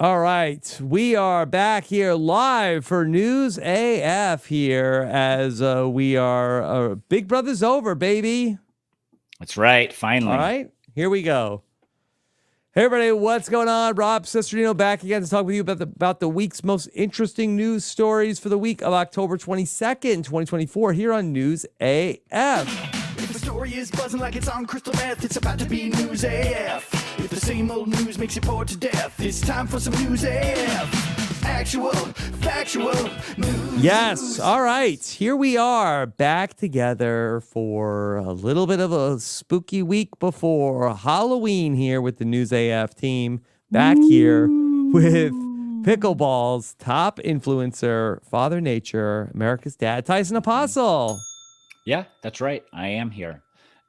All right, we are back here live for News AF here as we are Big Brother's over, baby. That's right, finally. All right, here we go. Hey, everybody, what's going on? Rob Cesternino back again to talk with you about the week's most interesting news stories for the week of October 22nd, 2024 here on News AF. If the story is buzzing like it's on crystal meth, it's about to be News AF. If the same old news makes you bored to death, it's time for some News AF. Actual, factual news. Yes, all right. Here we are back together for a little bit of a spooky week before Halloween here with the News AF team. Back here with Pickleball's top influencer, Father Nature, America's Dad, Tyson Apostol. Yeah, that's right. I am here.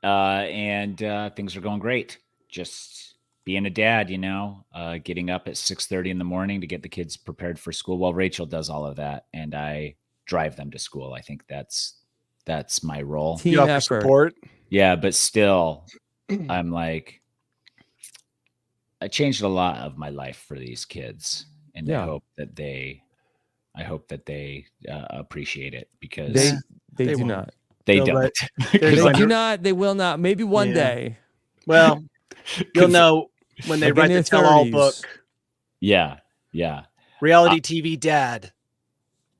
And things are going great. Just being a dad, getting up at 6:30 in the morning to get the kids prepared for school. Well, Rachel does all of that, and I drive them to school. I think that's my role. Team effort. Support. Yeah, but still, I'm like, I changed a lot of my life for these kids, and Yeah. I hope that they appreciate it because They do won't. not. they They'll don't. let- They There's like- do not. They will not. Maybe one Yeah. day. Well, you'll know when they Like in write their the tell-all 30s. book. Yeah. Reality TV Dad.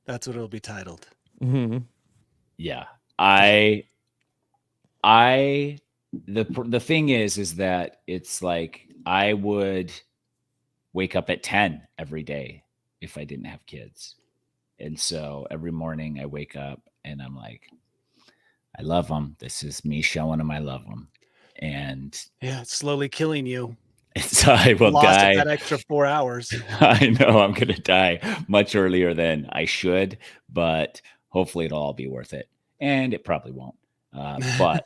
That's what it'll be titled. Mm-hmm. Yeah. The thing is that it's like I would wake up at 10 every day if I didn't have kids. And so every morning I wake up and I'm like, I love them. This is me showing them I love them. And Yeah, it's slowly killing you. so I will Lost die. that extra 4 hours. I know I'm going to die much earlier than I should, but hopefully it'll all be worth it. And it probably won't. But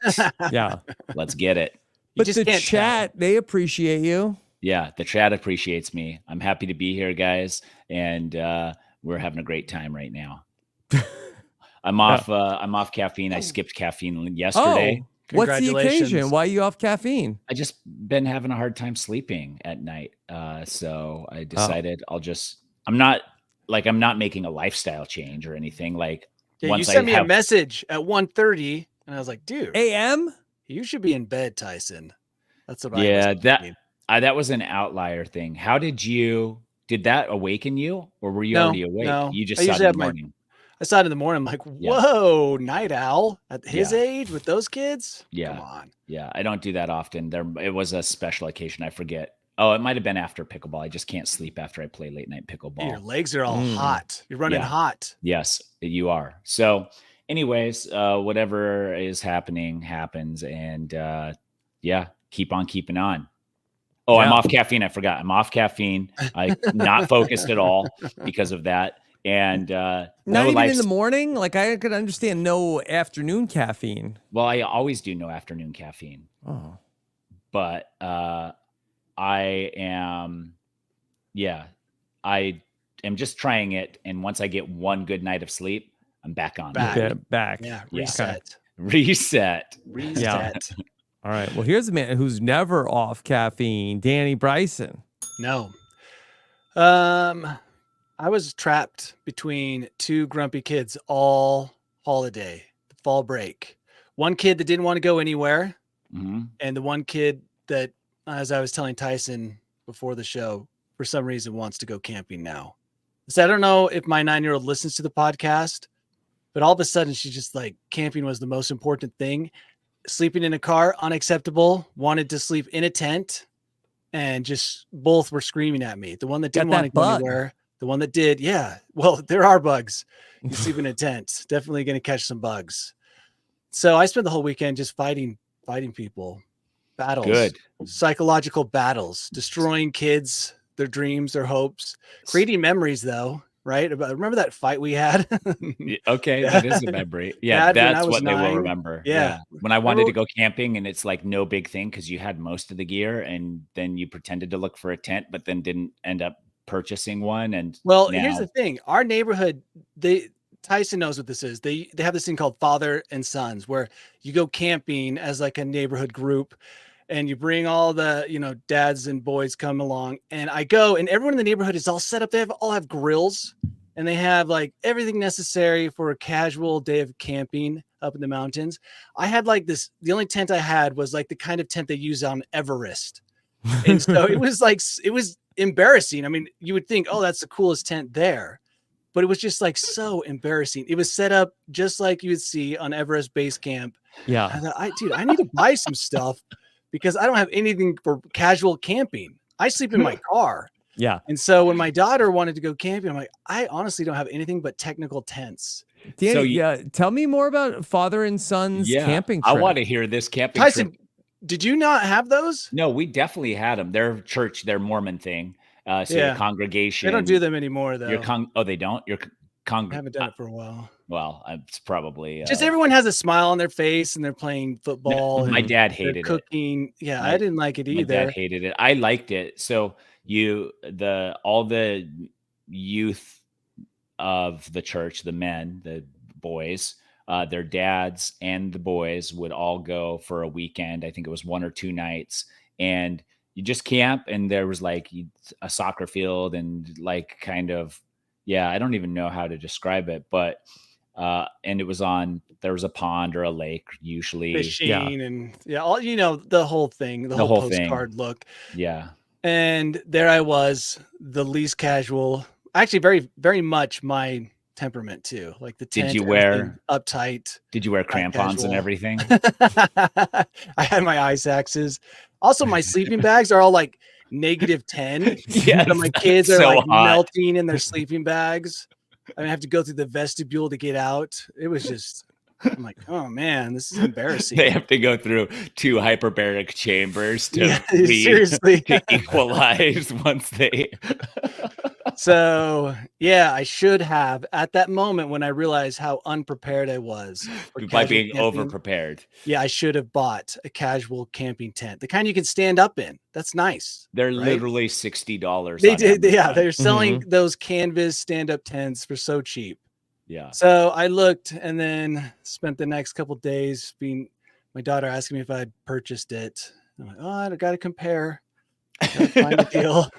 Yeah. let's get it. But just the can't chat, they appreciate you. Yeah, the chat appreciates me. I'm happy to be here, guys, and we're having a great time right now. I'm off caffeine. I skipped caffeine yesterday. Oh, what's the Congratulations. occasion? Why are you off caffeine? I just been having a hard time sleeping at night. So I decided I'm not making a lifestyle change or anything. Like Yeah, you once sent I me have, a message at 1:30, and I was like, dude, AM? you should be in bed, Tyson. That's what I yeah, was thinking. that was an outlier thing. How did that awaken you, or were you No, already awake? no. You just I saw it usually in have the my- morning. I saw it in the morning. I'm like, Yeah. whoa, night owl at his Yeah. age with those kids? Yeah. Come on. Yeah, I don't do that often. It was a special occasion. I forget. Oh, it might have been after pickleball. I just can't sleep after I play late night pickleball. Your legs are all Mm. hot. You're running Yeah. hot. Yes, you are. So, anyways, whatever is happening happens, and yeah, keep on keeping on. Oh, I'm Yeah. off caffeine. I forgot. I'm off caffeine. I'm not focused at all because of that. And Not no even life. in the morning? Like, I could understand no afternoon caffeine. Well, I always do no afternoon caffeine, Oh. but I am just trying it. And once I get one good night of sleep, I'm back on. Back. Back. Yeah. Yeah. Reset. Reset. Reset. All right. Well, here's a man who's never off caffeine, Danny Bryson. No. I was trapped between two grumpy kids all holiday, the fall break. One kid that didn't want to go anywhere, Mhm. and the one kid that, as I was telling Tyson before the show, for some reason wants to go camping now. So I don't know if my 9-year-old listens to the podcast, but all of a sudden she's just like, camping was the most important thing. Sleeping in a car, unacceptable. Wanted to sleep in a tent, and just both were screaming at me. The one that Got didn't that want to go bug. anywhere, the one that did. Yeah. Well, there are bugs. You sleep in a tent, definitely going to catch some bugs. So I spent the whole weekend just fighting people, battles, Good. psychological battles, destroying kids, their dreams, their hopes, creating memories though. Right. Remember that fight we had? Okay, that is a memory. Yeah, Dad, when I that's was what they will 9, remember. yeah. When I wanted to Remember- go camping and it's like no big thing because you had most of the gear and then you pretended to look for a tent, but then didn't end up purchasing one. And Well, now, here's the thing. Our neighborhood, Tyson knows what this is. They have this thing called Father and Sons, where you go camping as like a neighborhood group, and you bring all the, dads and boys come along, and I go, and everyone in the neighborhood is all set up. They all have grills, and they have like everything necessary for a casual day of camping up in the mountains. I had like this, the only tent I had was like the kind of tent they use on Everest. And so it was embarrassing. I mean, you would think, oh, that's the coolest tent there. But it was just like so embarrassing. It was set up just like you would see on Everest Base Camp. Yeah. I thought, I need to buy some stuff because I don't have anything for casual camping. I sleep in my car. Yeah. And so when my daughter wanted to go camping, I'm like, I honestly don't have anything but technical tents. Danny, tell me more about father and son's camping trip. I want to hear this camping Tyson, trip. did you not have those? No, we definitely had them. Their church, their Mormon thing. Your congregation. They don't do them anymore, though. They don't? I haven't done it for a while. Well, it's probably just everyone has a smile on their face and they're playing football. My dad hated it. Cooking. Yeah, I didn't like it either. My dad hated it. I liked it. So all the youth of the church, the men, the boys, their dads and the boys would all go for a weekend. I think it was 1 or 2 nights, and you just camp, and there was like a soccer field and like kind of, I don't even know how to describe it, but and there was a pond or a lake usually, fishing and the whole thing, the whole postcard look. Yeah. And there I was, the least casual, actually very, very much my temperament too. Like the tent, did you wear uptight? Did you wear crampons and everything? I had my ice axes. Also, my sleeping bags are all like -10. Yeah, so my kids are so like hot. melting in their sleeping bags. I have to go through the vestibule to get out. It was just, I'm like, oh man, this is embarrassing. They have to go through 2 hyperbaric chambers to seriously to equalize once they. So I should have at that moment when I realized how unprepared I was by being over prepared. Yeah, I should have bought a casual camping tent, the kind you can stand up in. That's nice. They're literally $60. They did, they're selling those canvas stand-up tents for so cheap. Yeah. So I looked and then spent the next couple of days my daughter asking me if I had purchased it. I'm like, oh, I got to compare. Gotta find a deal.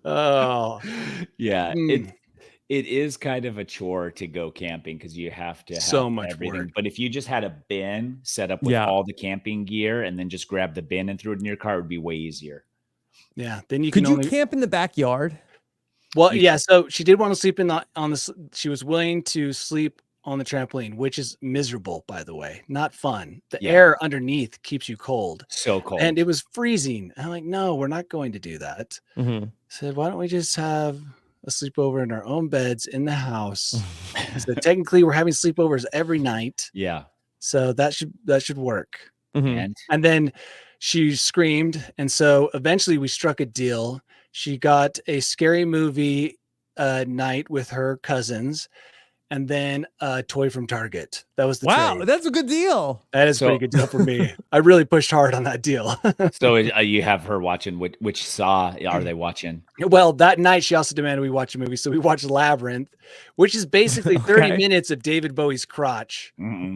Oh, yeah. It is kind of a chore to go camping because you have to have so much everything. work. But if you just had a bin set up with all the camping gear and then just grab the bin and throw it in your car, it would be way easier. Yeah. Then you could camp in the backyard? Well, so she did want to sleep she was willing to sleep on the trampoline, which is miserable, by the way, not fun. The air underneath keeps you cold. So cold. And it was freezing. I'm like, no, we're not going to do that. Mm-hmm. Said, why don't we just have a sleepover in our own beds in the house? So technically we're having sleepovers every night. Yeah. So that should work. Mm-hmm. And then she screamed. And so eventually we struck a deal. She got a scary movie night with her cousins, and then a toy from Target. That was the trade. That's a good deal. That is a pretty good deal for me. I really pushed hard on that deal. So you have her watching which Saw are they watching? Well, that night she also demanded we watch a movie. So we watched Labyrinth, which is basically 30 minutes of David Bowie's crotch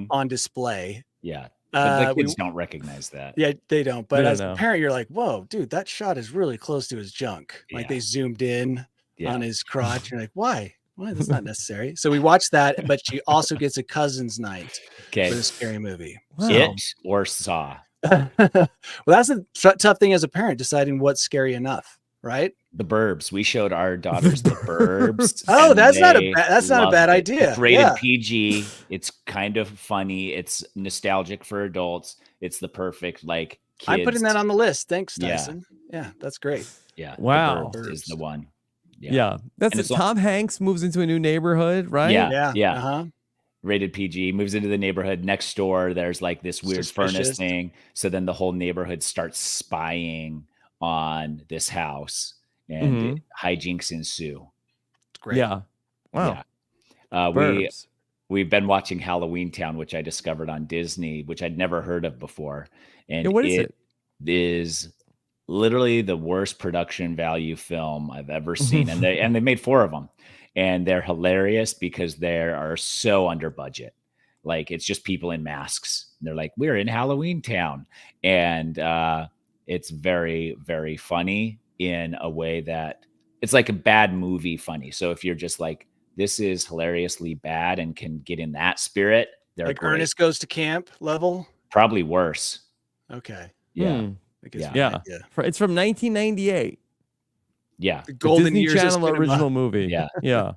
on display. Yeah. But the kids don't recognize that. Yeah, they don't. But as a parent, you're like, whoa, dude, that shot is really close to his junk. Like they zoomed in on his crotch. You're like, why? Why? That's not necessary. So we watched that, but she also gets a cousin's night for the scary movie. It or Saw. Well, that's a tough thing as a parent, deciding what's scary enough, right? The Burbs. We showed our daughters The Burbs. Oh, that's not a bad idea. It's rated PG. It's kind of funny. It's nostalgic for adults. It's the perfect kids. I'm putting that on the list. Thanks, Tyson. Yeah, that's great. Yeah. Wow. The Burbs is the one. Yeah. That's Tom Hanks moves into a new neighborhood, right? Yeah. Uh-huh. Rated PG, moves into the neighborhood next door. There's like this weird furnace thing. So then the whole neighborhood starts spying on this house, and hijinks ensue. It's great. Yeah. Wow. Yeah. We've been watching Halloween Town, which I discovered on Disney, which I'd never heard of before. And what is it? It is literally the worst production value film I've ever seen. And they made 4 of them, and they're hilarious because they are so under budget. Like it's just people in masks. They're like, we're in Halloween Town. And it's very, very funny in a way that it's like a bad movie funny. So if you're just like, this is hilariously bad and can get in that spirit, they're Like great. Ernest Goes to Camp level? Probably worse. Okay. Yeah. That gives Yeah. me an Yeah. idea. It's from 1998. Yeah. The golden Disney years of Channel cinema. original movie. Yeah. Yeah.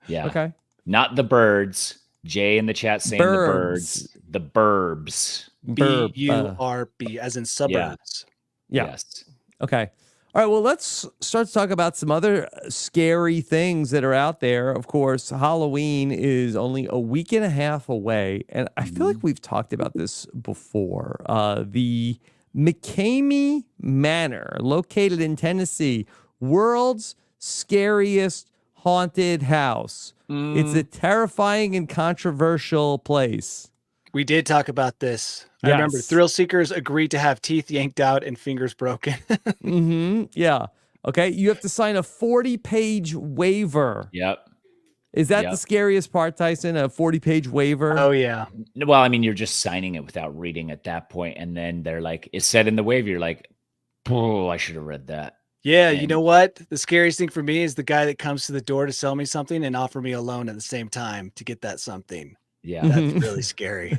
Yeah. Okay. Not the birds. Jay in the chat saying the birds. The burbs. B-U-R-B, as in suburbs. Yeah. Yes. Okay. All right. Well, let's start to talk about some other scary things that are out there. Of course, Halloween is only a week and a half away. And I feel like we've talked about this before. The McKamey Manor, located in Tennessee, world's scariest haunted house. It's a terrifying and controversial place. We did talk about this. I remember Yes. thrill seekers agreed to have teeth yanked out and fingers broken. Yeah. Okay. You have to sign a 40-page waiver. Yep. Is that Yep. the scariest part, Tyson? A 40-page waiver? Oh, yeah. Well, I mean, you're just signing it without reading at that point, and then they're like, it's said in the waiver. You're like, oh, I should have read that. Yeah, you And- know what? The scariest thing for me is the guy that comes to the door to sell me something and offer me a loan at the same time to get that something. Yeah. That's really scary.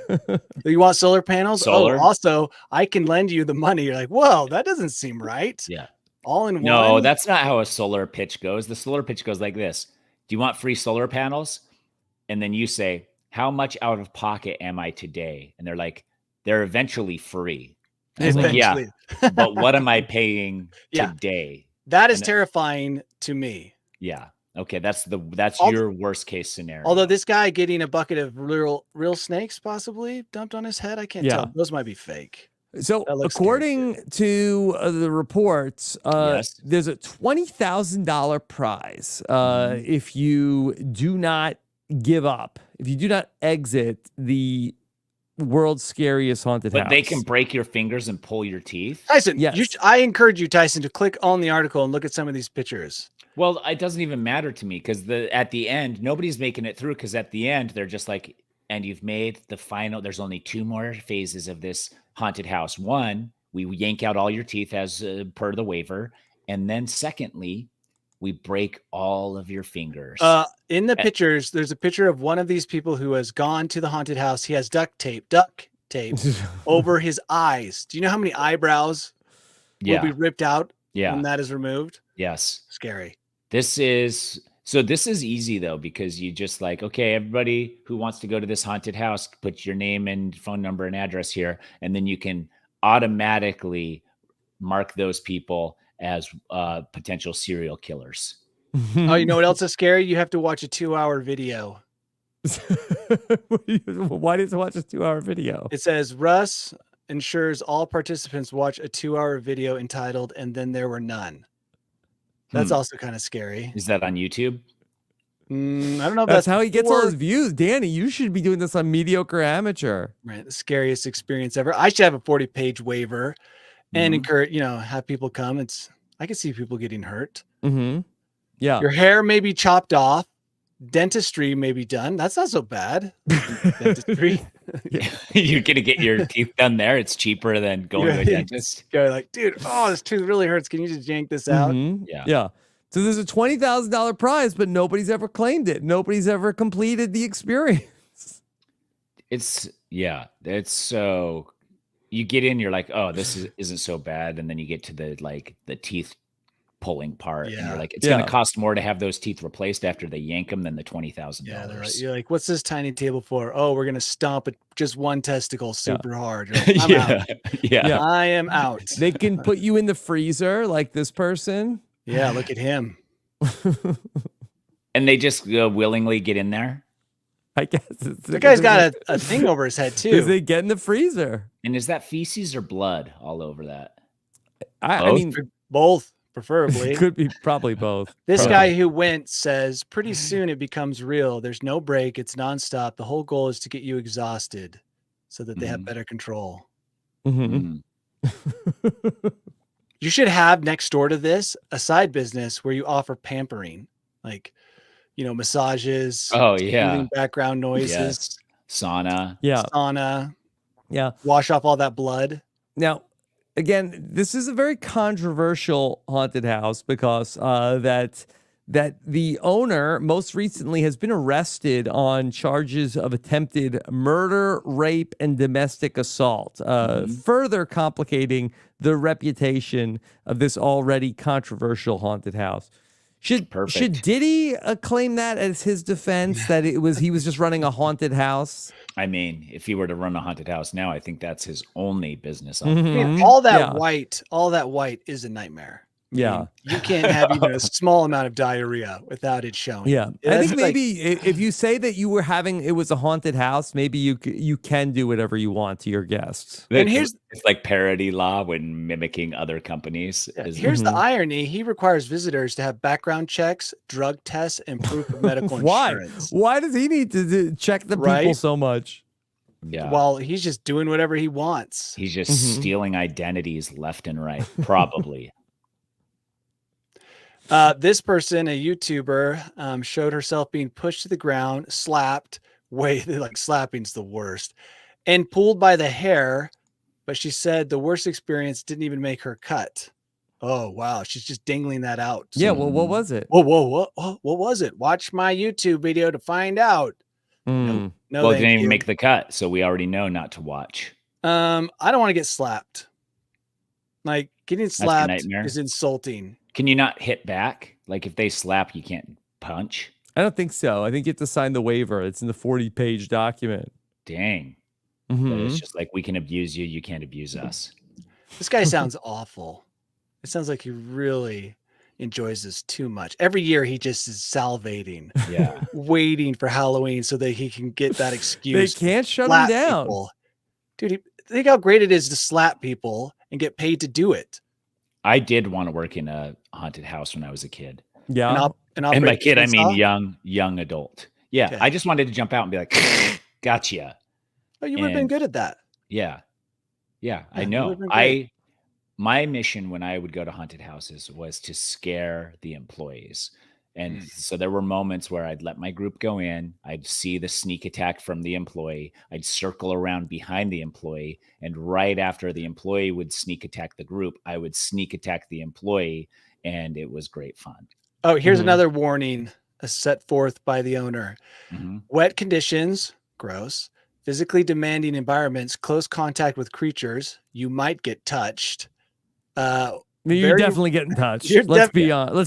You want solar panels? Solar? Oh, also, I can lend you the money. You're like, whoa, that doesn't seem right. Yeah. All in No, one. that's not how a solar pitch goes. The solar pitch goes like this. Do you want free solar panels? And then you say, how much out of pocket am I today? And they're like, they're eventually free. And I was like, yeah, Eventually. but what am I paying Yeah. today? That is And- terrifying to me. Yeah. Okay. That's Al- your worst case scenario. Although this guy getting a bucket of real snakes possibly dumped on his head, I can't Yeah. tell. Those might be fake. So, That looks scary, according to the reports, Yes. there's a $20,000 prize if you do not give up, if you do not exit the world's scariest haunted but house. they can break your fingers and pull your teeth. Tyson, Yes. I encourage you, Tyson, to click on the article and look at some of these pictures. Well, it doesn't even matter to me because at the end, nobody's making it through because at the end, they're just like, and you've made the final, there's only 2 more phases of this haunted house. One, we yank out all your teeth as per the waiver. And then secondly, we break all of your fingers. In the pictures, there's a picture of one of these people who has gone to the haunted house. He has duct tape over his eyes. Do you know how many eyebrows will be ripped out when that is removed? Yes. Scary. This is easy though, because you just like, okay, everybody who wants to go to this haunted house, put your name and phone number and address here. And then you can automatically mark those people as potential serial killers. Oh, you know what else is scary? You have to watch a 2-hour video. Why did you watch a 2-hour video? It says Russ ensures all participants watch a 2-hour video entitled "And Then There Were None." That's also kind of scary. Is that on YouTube? I don't know if That's how he gets all for- his views. Danny, you should be doing this on Mediocre Amateur. Right, the scariest experience ever. I should have a 40-page waiver and encourage, have people come. I can see people getting hurt. Mm-hmm. Yeah. Your hair may be chopped off. Dentistry may be done. That's not so bad. Dentistry. You're gonna get your teeth done there. It's cheaper than going to a dentist. Go like, dude, this tooth really hurts. Can you just yank this out? Mhm. Yeah. Yeah. So there's a $20,000 prize, but nobody's ever claimed it. Nobody's ever completed the experience. It's so you get in, you're like, oh, this isn't so bad, and then you get to the teeth pulling part, and you're like, it's gonna cost more to have those teeth replaced after they yank them than the $20,000. Yeah, you're like, what's this tiny table for? Oh, we're gonna stomp it just one testicle super hard. You're like, I'm out. Yeah. I am out. They can put you in the freezer like this person. Yeah, look at him. And they just willingly get in there. I guess The guy's got a thing over his head Because too. they get in the freezer. And is that feces or blood all over that? I mean, Both, preferably. could be probably both. This Probably. guy who went says, pretty soon it becomes real. There's no break. It's nonstop. The whole goal is to get you exhausted so that they have better control. Mhm. You should have next door to this a side business where you offer pampering, like, massages. Oh yeah. soothing background noises. Yes. sauna. Yeah. Sauna. Yeah. Wash off all that blood. Now, again, this is a very controversial haunted house because that the owner most recently has been arrested on charges of attempted murder, rape, and domestic assault, further complicating the reputation of this already controversial haunted house. Should Diddy claim that as his defense, that he was just running a haunted house? I mean, if he were to run a haunted house now, I think that's his only business. I mean, all that white is a nightmare. Yeah. You can't have even a small amount of diarrhea without it showing. Yeah. I think maybe if you say that it was a haunted house, maybe you can do whatever you want to your guests. And it's like parody law when mimicking other companies. Here's the irony. He requires visitors to have background checks, drug tests, and proof of medical insurance. Why does he need to check the people so much? Yeah. Well, he's just doing whatever he wants. He's just stealing identities left and right, probably. This person, a YouTuber, showed herself being pushed to the ground, slapped. Like slapping's the worst, and pulled by the hair. But she said the worst experience didn't even make her cut. Oh wow, she's just dangling that out. Yeah. Well, what was it? Whoa, what was it? Watch my YouTube video to find out. No, well, it didn't even make the cut, so we already know not to watch. I don't want to get slapped. Like getting slapped is insulting. Can you not hit back? Like if they slap, you can't punch? I don't think so. I think you have to sign the waiver. It's in the 40-page document. Dang. But it's just like, we can abuse you. You can't abuse us. This guy sounds awful. It sounds like he really enjoys this too much. Every year he just is salivating. Yeah. Waiting for Halloween so that he can get that excuse. They can't shut him down. People. Dude, think how great it is to slap people and get paid to do it. I did want to work in a haunted house when I was a kid. Yeah. And by kid, I mean young adult. Yeah. Okay. I just wanted to jump out and be like, gotcha. Oh, you would have been good at that. Yeah. Yeah, I know. My mission when I would go to haunted houses was to scare the employees. And so there were moments where I'd let my group go in. I'd see the sneak attack from the employee. I'd circle around behind the employee. And right after the employee would sneak attack the group, I would sneak attack the employee. And it was great fun. Oh, here's another warning set forth by the owner. Wet conditions, gross. Physically demanding environments, close contact with creatures. You might get touched. You're definitely getting touched. Let's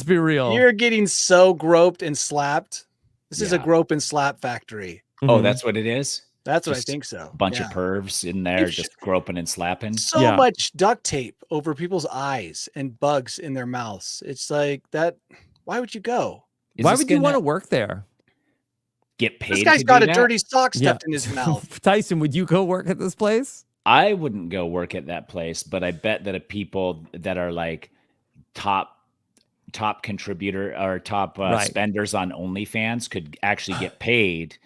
be real. You're getting so groped and slapped. This is a grope and slap factory. Oh, that's what it is? That's what I think so. A bunch of pervs in there just groping and slapping. So much duct tape over people's eyes and bugs in their mouths. It's like that. Why would you go? Why would you want to work there? Get paid. This guy's got a dirty sock stuffed in his mouth. Tyson, would you go work at this place? I wouldn't go work at that place, but I bet that people that are like top contributor or top spenders on OnlyFans could actually get paid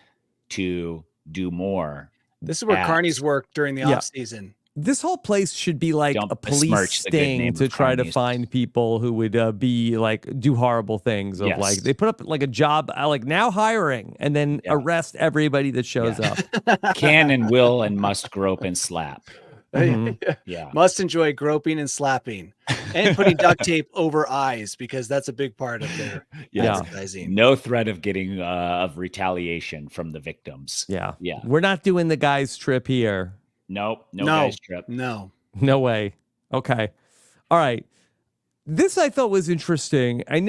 to do more. This is where carnies work during the off season. This whole place should be like a police sting to try to find people who would be like do horrible things. Of like they put up like a job like now hiring and then arrest everybody that shows up. Can and will and must grope and slap. Yeah, must enjoy groping and slapping and putting duct tape over eyes because that's a big part of their advertising. No threat of getting of retaliation from the victims. Yeah. We're not doing the guys trip here. Nope. No guys trip. No way. Okay. All right. This I thought was interesting. I'm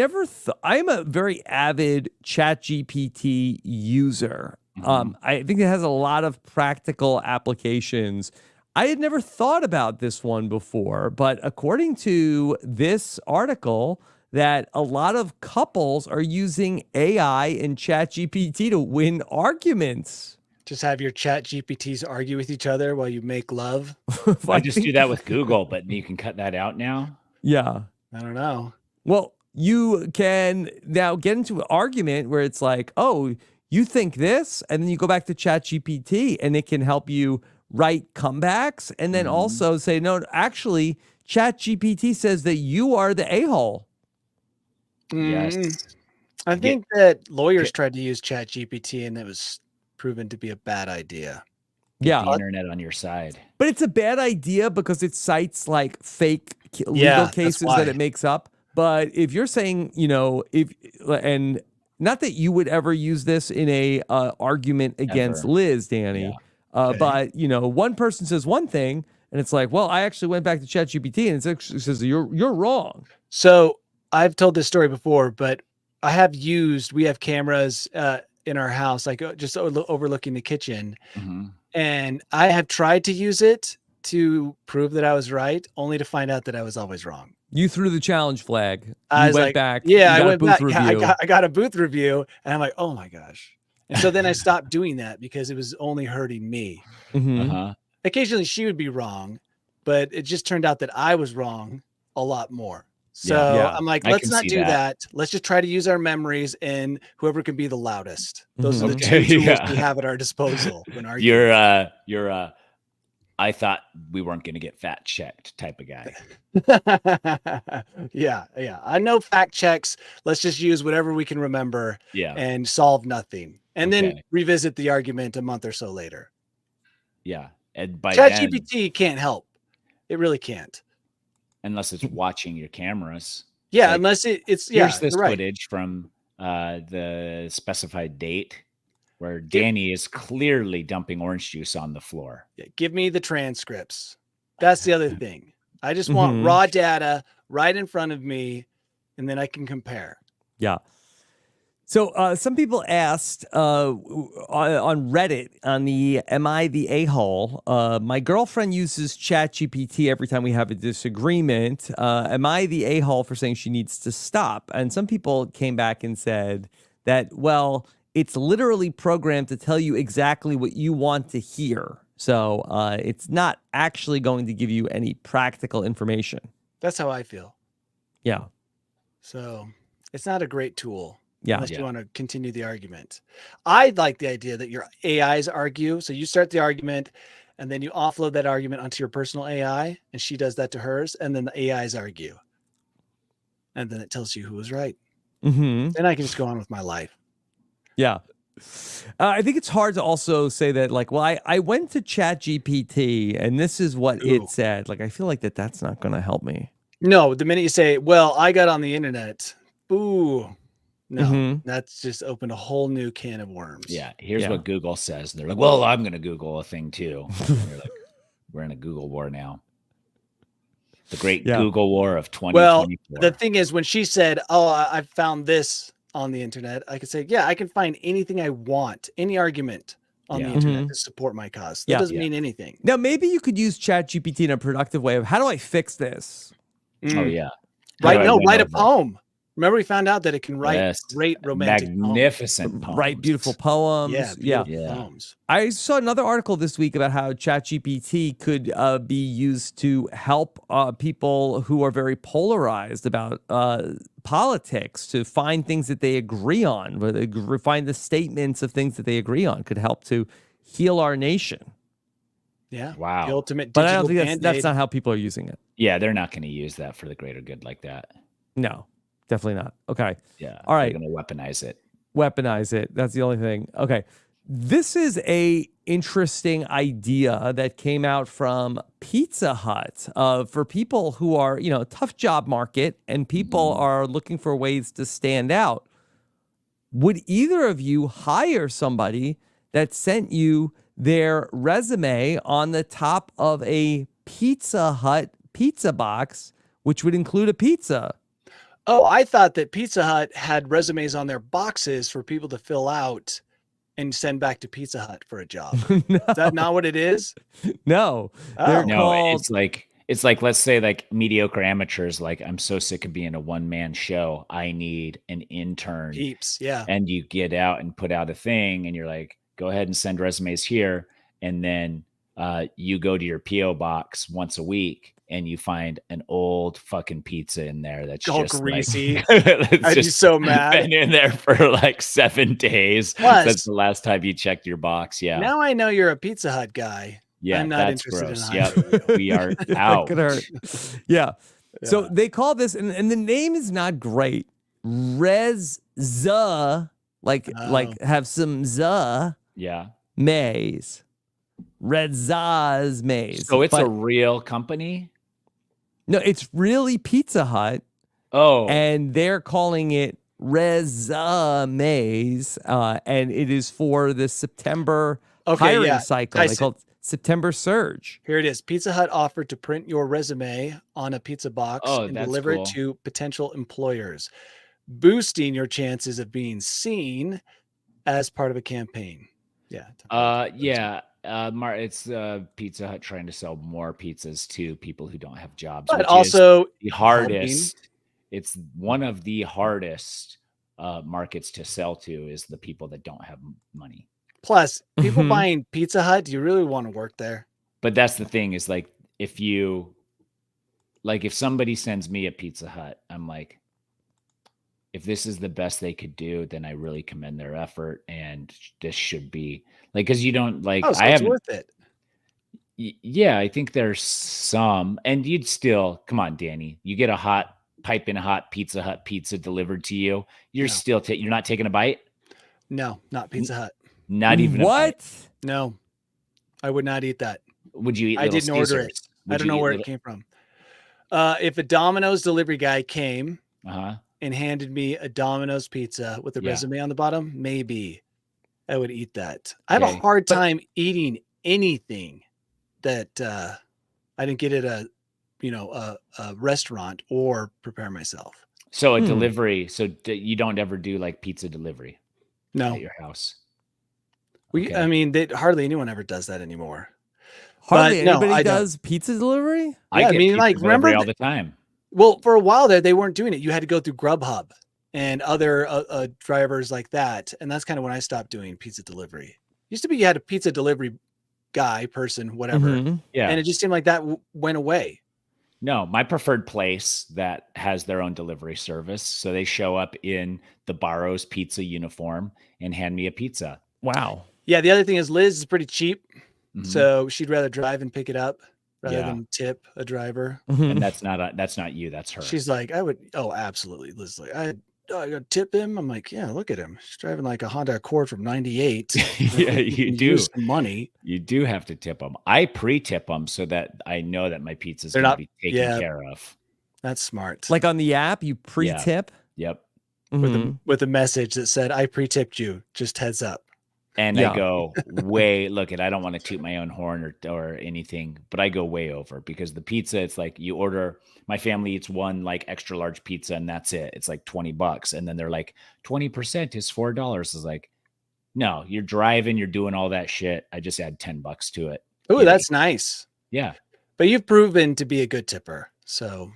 a very avid ChatGPT user. I think it has a lot of practical applications. I had never thought about this one before, but according to this article, that a lot of couples are using AI and ChatGPT to win arguments. Just have your ChatGPTs argue with each other while you make love. I just do that with Google, but you can cut that out now. Yeah. I don't know. Well, you can now get into an argument where it's like, oh, you think this, and then you go back to ChatGPT and it can help you write comebacks and then also say, no, actually, ChatGPT says that you are the a-hole. Yes. I think that lawyers tried to use ChatGPT and it was proven to be a bad idea. Yeah. The internet on your side. But it's a bad idea because it cites like fake legal that's cases why. that it makes up. But if you're saying, and not that you would ever use this in a argument against Ever. Liz, Danny, Okay. but one person says one thing and it's like, well, I actually went back to ChatGPT and it actually says you're wrong. So I've told this story before, but we have cameras in our house, like just overlooking the kitchen. Mm-hmm. And I have tried to use it to prove that I was right, only to find out that I was always wrong. You threw the challenge flag. You I went back. Yeah, you got I went back. a booth Yeah, review. I got a booth review, and I'm like, oh my gosh. And so then I stopped doing that because it was only hurting me. Mhm. Uh-huh. Occasionally she would be wrong, but it just turned out that I was wrong a lot more. So Yeah. I'm like, I let's can not see do that. that. Let's just try to use our memories and whoever can be the loudest. Those are the Okay, two tools yeah. we have at our disposal when arguing. You're I thought we weren't going to get fact checked type of guy. yeah. I know fact checks. Let's just use whatever we can remember Yeah. and solve nothing. And then Okay. revisit the argument a month or so later. Yeah. And by then, ChatGPT can't help. It really can't. unless it's watching your cameras. Yeah, Like, unless it's Here's this you're right. footage from the specified date where Danny is clearly dumping orange juice on the floor. Yeah, give me the transcripts. That's the other thing. I just want Mhm. raw data right in front of me, and then I can compare. Yeah. So some people asked on Reddit on the "Am I the a-hole?" My girlfriend uses ChatGPT every time we have a disagreement. Am I the a-hole for saying she needs to stop? And some people came back and said that, well, it's literally programmed to tell you exactly what you want to hear. So it's not actually going to give you any practical information. That's how I feel. Yeah. So it's not a great tool. Yeah. Unless you want to continue the argument. I like the idea that your AIs argue. So you start the argument and then you offload that argument onto your personal AI and she does that to hers. And then the AIs argue. And then it tells you who was right. Mm-hmm. Then I can just go on with my life. Yeah. I think it's hard to also say that, like, well, I went to ChatGPT and this is what Ooh. it said. Like, I feel like that's not going to help me. No, the minute you say, well, I got on the internet. Ooh. No, Mhm. that's just opened a whole new can of worms. Yeah. Here's Yeah. what Google says. They're like, well, I'm going to Google a thing too. They're like, we're in a Google war now. The great Yeah. Google war of Well, 2024. the thing is, when she said, oh, I found this on the internet, I could say, yeah, I can find anything I want, any argument on the Yeah. internet Mhm. to support my cause. That Yeah. doesn't Yeah. mean anything. Now, maybe you could use ChatGPT in a productive way of how do I fix this? Oh, Mm. yeah. Right? How do I No, win write a over? poem. Remember, we found out that it can write Yes. great romantic Magnificent poems. Write beautiful poems. poems. Yeah. Beautiful Yeah. poems. I saw another article this week about how ChatGPT could be used to help people who are very polarized about politics to find things that they agree on, where they find the statements of things that they agree on could help to heal our nation. Yeah. The Wow. ultimate But digital I don't think that's Band-Aid. not how people are using it. Yeah, they're not going to use that for the greater good like that. No, definitely not. Okay. Yeah. All right. They're going to weaponize it. Weaponize it. That's the only thing. Okay. This is a interesting idea that came out from Pizza Hut for people who are, tough job market and people are looking for ways to stand out. Would either of you hire somebody that sent you their resume on the top of a Pizza Hut pizza box, which would include a pizza? Oh, I thought that Pizza Hut had resumes on their boxes for people to fill out and send back to Pizza Hut for a job. No. Is that not what it is? No. Oh. They're No, called- it's like let's say like mediocre amateurs, like I'm so sick of being a one-man show. I need an intern. Peeps. Yeah. And you get out and put out a thing and you're like, go ahead and send resumes here. And then you go to your PO box once a week and you find an old fucking pizza in there that's All just greasy. Like, it's I'd be just so mad. been in there for like 7 days. Plus- That's the last time you checked your box. Yeah. Now I know you're a Pizza Hut guy. Yeah, I'm not that's interested gross. in Yep, hiring you. we are That out. could hurt. Yeah. So Yeah. they call this, and the name is not great. Res-zuh, like Oh. have some zuh. Yeah. Maze. Res-zuh Maze. So it's a But real company? no, it's really Pizza Hut. Oh. And they're calling it Res-zuh Maze. And it is for the September hiring cycle. They call it September Surge. Here it is. Pizza Hut offered to print your resume on a pizza box and deliver it to potential employers, boosting your chances of being seen as part of a campaign. Yeah. It's Pizza Hut trying to sell more pizzas to people who don't have jobs. But also the hardest. It's one of the hardest markets to sell to is the people that don't have money. Plus, people buying Pizza Hut, do you really want to work there? But that's the thing is like, if somebody sends me a Pizza Hut, I'm like, if this is the best they could do, then I really commend their effort. And this should be like, cause you don't like, so it's worth it. Yeah. I think there's some, and you'd still, come on, Danny, you get a hot Pizza Hut pizza delivered to you. You're still, you're not taking a bite. No, not Pizza Hut. Not even what? No, I would not eat that. Would you eat? I didn't order it. I don't know where it came from. If a Domino's delivery guy came and handed me a Domino's pizza with a resume on the bottom, maybe I would eat that. I have a hard time eating anything that I didn't get at a restaurant or prepare myself. So a delivery. So you don't ever do like pizza delivery? No. At your house? I mean, hardly anyone ever does that anymore. Hardly anybody does pizza delivery? I mean, remember all the time. Well, for a while there, they weren't doing it. You had to go through Grubhub and other drivers like that. And that's kind of when I stopped doing pizza delivery. Used to be you had a pizza delivery guy, person, whatever. Yeah. And it just seemed like that went away. No, my preferred place that has their own delivery service. So they show up in the Barrows pizza uniform and hand me a pizza. Wow. Yeah. The other thing is Liz is pretty cheap. So she'd rather drive and pick it up rather than tip a driver. And that's not you. That's her. She's like, oh, absolutely. Liz is like, I gotta tip him. I'm like, yeah, look at him. He's driving like a Honda Accord from 98. Yeah, you do. Use some money. You do have to tip them. I pre-tip them so that I know that my pizza's going to be taken care of. That's smart. Like on the app, you pre-tip? Yep. With a message that said, I pre-tipped you, just heads up. And I go look at, I don't want to toot my own horn or anything, but I go way over because the pizza, it's like you order, my family eats one like extra large pizza and that's it. It's like $20. And then they're like, 20% is $4. It's like, no, you're driving, you're doing all that shit. I just add $10 to it. Oh, that's nice. Yeah. But you've proven to be a good tipper. So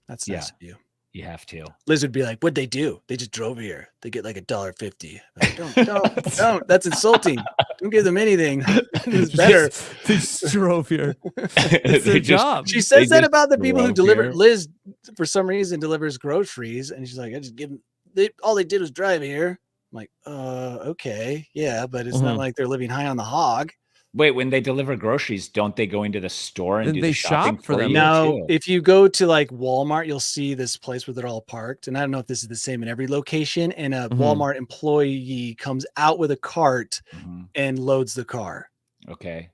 that's nice of you. You have to. Liz would be like, what'd they do? They just drove here. They get like $1.50. Like, don't. That's insulting. Don't give them anything. It's better. They just drove here. It's their job. She says that about the people who deliver. Liz, for some reason, delivers groceries. And she's like, I just give them, all they did was drive here. I'm like, okay. Yeah, but it's not like they're living high on the hog. Wait, when they deliver groceries, don't they go into the store and do they the shopping shop for them? No, if you go to like Walmart, you'll see this place where they're all parked. And I don't know if this is the same in every location. And a Walmart employee comes out with a cart and loads the car. Okay.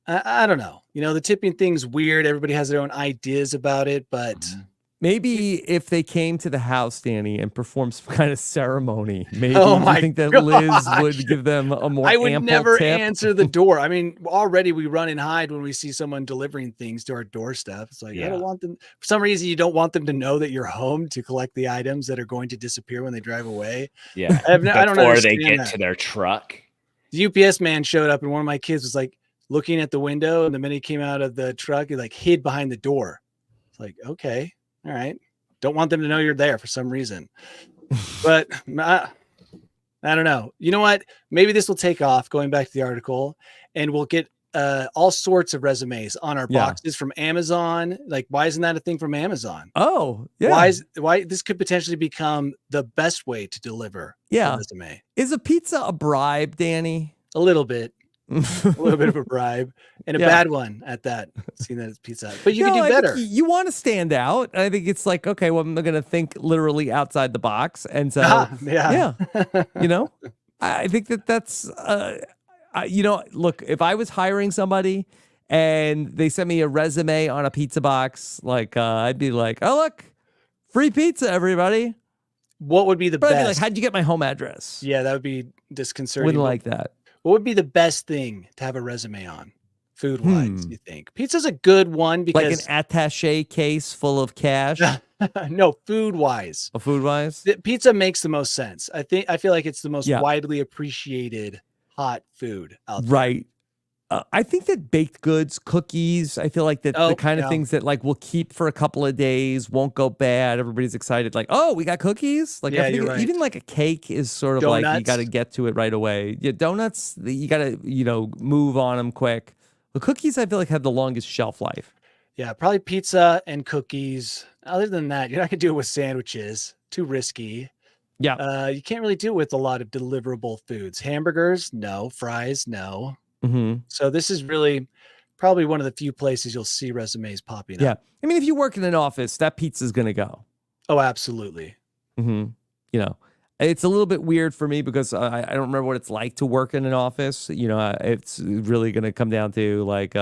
I don't know. The tipping thing's weird. Everybody has their own ideas about it, but maybe if they came to the house, Danny, and performed some kind of ceremony, maybe you think that Liz would give them a more ample I would never tip? answer the door. I mean, already we run and hide when we see someone delivering things to our doorstep. It's like, I don't want them, for some reason, you don't want them to know that you're home to collect the items that are going to disappear when they drive away. Yeah. I don't understand they get that. to their truck. The UPS man showed up and one of my kids was like looking at the window. And the minute he came out of the truck, he like hid behind the door. It's like, okay. All right. Don't want them to know you're there for some reason. But I don't know. You know what? Maybe this will take off, going back to the article, and we'll get all sorts of resumes on our boxes from Amazon. Like, why isn't that a thing from Amazon? Oh, yeah. Why this could potentially become the best way to deliver a resume. Is a pizza a bribe, Danny? A little bit. A little bit of a bribe, and a bad one at that. Seeing that it's Pizza Hut, but you can do better. You want to stand out. I think it's like, okay, well, I'm going to think literally outside the box, and so I think that's look, if I was hiring somebody and they sent me a resume on a pizza box, like I'd be like, oh look, free pizza, everybody. What would be the But I'd be like, best? how'd you get my home address? Yeah, that would be disconcerting. Wouldn't but like that. What would be the best thing to have a resume on, food wise? Hmm. You think pizza's a good one Like an because attaché case full of cash, no, food wise, food wise. pizza makes the most sense. I feel like it's the most Yeah. widely appreciated hot food out there. Right. I think that baked goods, cookies, I feel like that the kind of yeah. things that like will keep for a couple of days, won't go bad. Everybody's excited. Like, oh, we got cookies. Like, Yeah, I think you're right. even like a cake is sort of like you Donuts. got to get to it right away. Yeah, donuts, you got to move on them quick. The cookies, I feel like have the longest shelf life. Yeah, probably pizza and cookies. Other than that, you're not gonna do it with sandwiches. Too risky. Yeah. You can't really do it with a lot of deliverable foods. Hamburgers, no. Fries, no. Mm-hmm. So this is really probably one of the few places you'll see resumes popping Yeah. up. I mean, if you work in an office, that pizza's going to go. Oh, absolutely. Mm-hmm. It's a little bit weird for me because I don't remember what it's like to work in an office. It's really going to come down to like,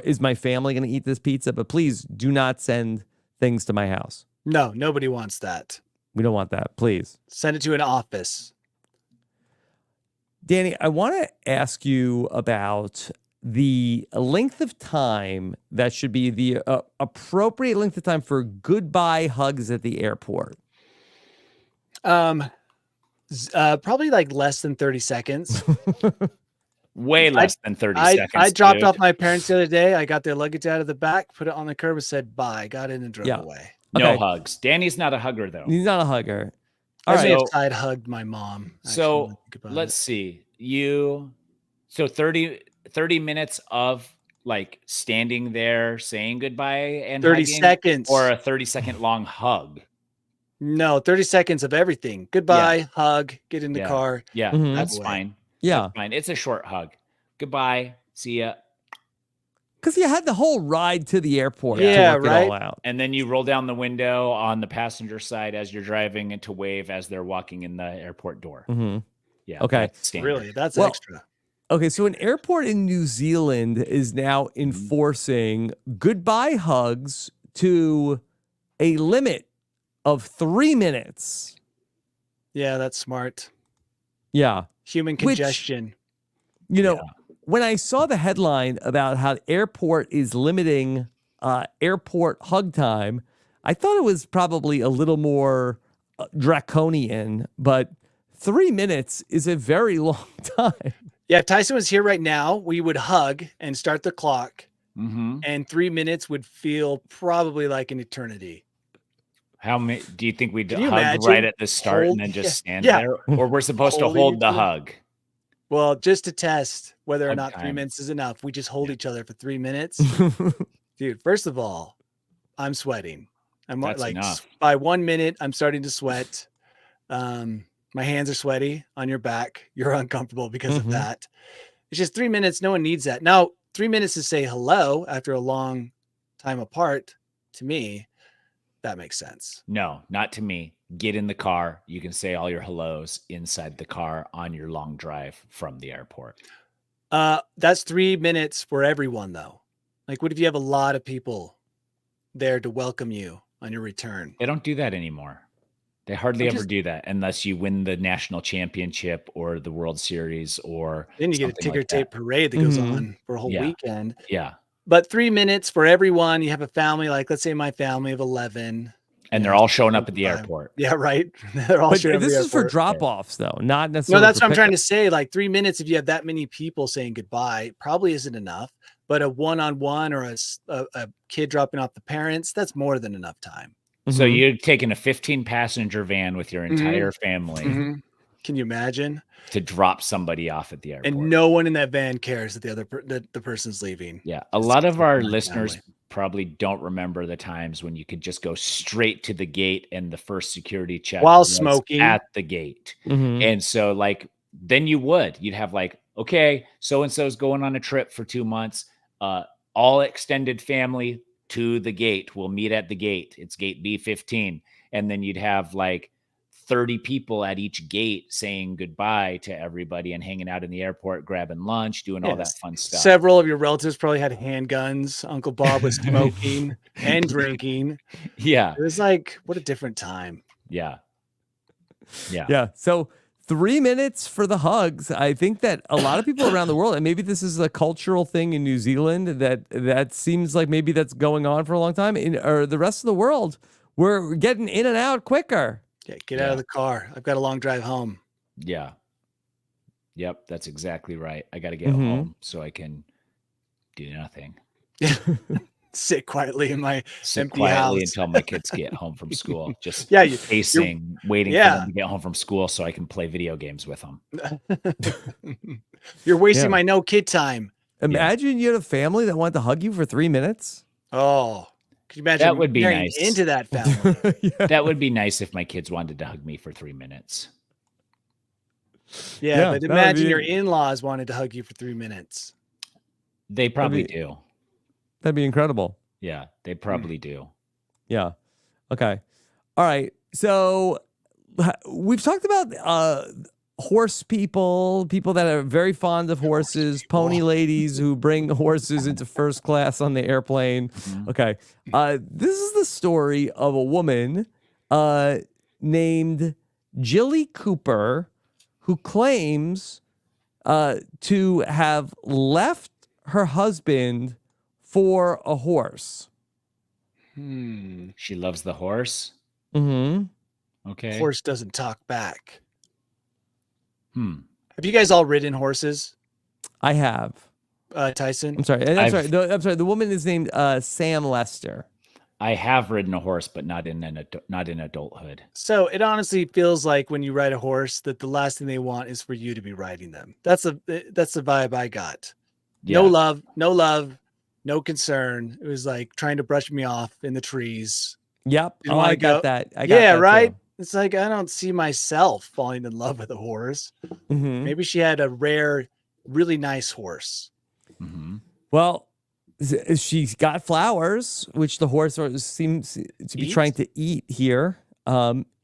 is my family going to eat this pizza? But please do not send things to my house. No, nobody wants that. We don't want that. Please. Send it to an office. Danny, I want to ask you about the length of time that should be the appropriate length of time for goodbye hugs at the airport. Probably like less than 30 seconds. Way less than 30 seconds. I dropped dude. off my parents the other day. I got their luggage out of the back, put it on the curb, and said bye. Got in and drove away. No Okay. hugs. Danny's not a hugger, though. He's not a hugger. I All may right. have side hugged my mom. So actually, think about let's it. see. So 30 minutes of like standing there saying goodbye and 30 hugging, seconds. or a 30-second long hug. No, 30 seconds of everything. Goodbye, hug, get in the Yeah. car. Yeah, Mhm. that's Away. fine. Yeah. That's fine. It's a short hug. Goodbye. See ya. Because you had the whole ride to the airport Yeah, to work it all out. And then you roll down the window on the passenger side as you're driving and to wave as they're walking in the airport door. Mm-hmm. Yeah. Okay. that's standard. Really? That's Well, extra. Okay, so an airport in New Zealand is now enforcing goodbye hugs to a limit of 3 minutes. Yeah, that's smart. Yeah. Human Which- congestion. When I saw the headline about how the airport is limiting airport hug time, I thought it was probably a little more draconian, but 3 minutes is a very long time. Yeah, if Tyson was here right now, we would hug and start the clock, Mm-hmm. and 3 minutes would feel probably like an eternity. How many do you think we'd Can you hug imagine right at the start and then holding- just stand Yeah. there? Or we're supposed to Holding hold each the other. hug? Well, just to test whether or Hug not 3 time. minutes is enough, we just hold each other for 3 minutes. Dude, first of all, I'm sweating. I'm That's like enough. by 1 minute, I'm starting to sweat. My hands are sweaty on your back. You're uncomfortable because Mhm. of that. It's just 3 minutes. No one needs that. Now, 3 minutes to say hello after a long time apart, to me, that makes sense. No, not to me. Get in the car. You can say all your hellos inside the car on your long drive from the airport. That's 3 minutes for everyone, though. Like, what if you have a lot of people there to welcome you on your return? They don't do that anymore. They hardly I'm ever just- do that unless you win the national championship or the World Series or Then you get a something ticker like tape that. parade that goes Mhm. on for a whole Yeah. weekend. Yeah. But 3 minutes for everyone. You have a family, like let's say my family of 11. And Yeah, they're all showing up at the fine. airport. Yeah, right. They're all But showing up at this the is for airport. drop-offs, though, not No, necessarily. that's for what I'm trying to pickup. say. Like 3 minutes, if you have that many people saying goodbye, probably isn't enough. But a one-on-one or a kid dropping off the parents, that's more than enough time. So Mhm. you're taking a 15-passenger van with your entire family Can you imagine? to drop somebody off at the airport. And no one in that van cares that the person's leaving. Yeah. A It's lot just of our my listeners family. probably don't remember the times when you could just go straight to the gate and the first security check While was smoking. at the gate. Mhm. And so like then you'd have like, okay, so-and-so's going on a trip for 2 months. All extended family to the gate. We'll meet at the gate. It's gate B15. And then you'd have like 30 people at each gate saying goodbye to everybody and hanging out in the airport, grabbing lunch, doing all that fun stuff. Several of your relatives probably had handguns. Uncle Bob was smoking and drinking. Yeah. It was like, what a different time. Yeah. Yeah. Yeah. So 3 minutes for the hugs. I think that a lot of people around the world, and maybe this is a cultural thing in New Zealand that seems like maybe that's going on for a long time, or the rest of the world, we're getting in and out quicker. Yeah, get out of the car. I've got a long drive home. Yeah. Yep, that's exactly right. I got to get home so I can do nothing. Sit quietly in my Sit empty quietly house until my kids get home from school. Just pacing, waiting for them to get home from school so I can play video games with them. You're wasting my no kid time. Imagine you had a family that wanted to hug you for 3 minutes. Oh, could you imagine? That would be nice. Into that family. That would be nice if my kids wanted to hug me for 3 minutes. Yeah, but imagine your in-laws wanted to hug you for 3 minutes. They probably do. That'd be incredible. Yeah, they probably do. Yeah. Okay. All right. So we've talked about horse people that are very fond of horses, pony ladies who bring horses into first class on the airplane. Okay. This is the story of a woman named Jilly Cooper who claims to have left her husband for a horse. She loves the horse. Okay. Horse doesn't talk back. Have you guys all ridden horses? I have. Tyson? I'm sorry. I'm sorry. The woman is named Sam Lester. I have ridden a horse, but not in adulthood. So it honestly feels like when you ride a horse that the last thing they want is for you to be riding them. That's the vibe I got. Yeah. No love, no concern. It was like trying to brush me off in the trees. Yep. Didn't wanna I got go- that. I got that right. too. It's like I don't see myself falling in love with a horse. Maybe she had a rare, really nice horse. Well, she's got flowers, which the horse seems to be trying to eat here.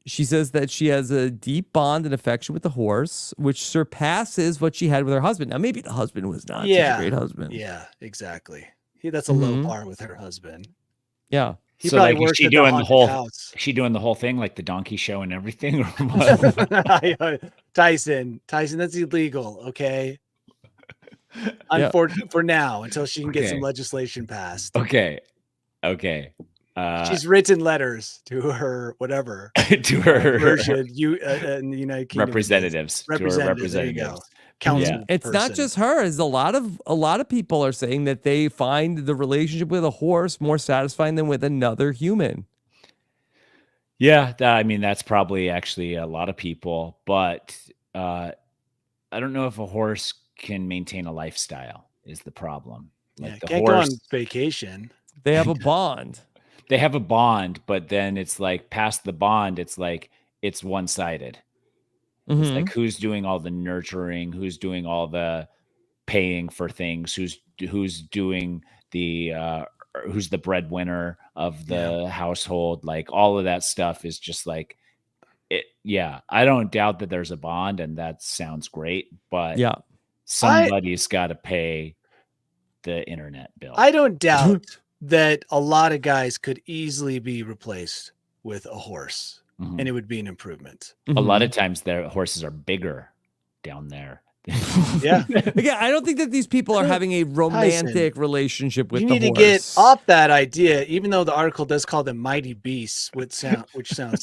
She says that she has a deep bond and affection with the horse, which surpasses what she had with her husband. Now, maybe the husband was not such a great husband. Yeah, exactly. That's a low bar with her husband. Yeah. He so probably like, worked is she at the doing the whole? house. Is she doing the whole thing like the donkey show and everything? Or what? Tyson, that's illegal. Okay. For now, until she can get some legislation passed. Okay. She's written letters to her whatever to her version. In the United Kingdom, representatives. To her representatives. There you go. Council. It's not just her. It's a lot of people are saying that they find the relationship with a horse more satisfying than with another human. Yeah, I mean that's probably actually a lot of people, but I don't know if a horse can maintain a lifestyle is the problem. Like the can't horse, go on vacation. They have a bond. They have a bond, but then it's like past the bond, it's like it's one-sided. It's like who's doing all the nurturing, who's doing all the paying for things, who's doing the who's the breadwinner of the household. Like all of that stuff is just like it. Yeah, I don't doubt that there's a bond, and that sounds great. But somebody's got to pay the internet bill. I don't doubt that a lot of guys could easily be replaced with a horse. And it would be an improvement. A lot of times their horses are bigger down there. Yeah. Again, I don't think that these people are having a romantic relationship with the horse. You need to get off that idea, even though the article does call them mighty beasts, which sounds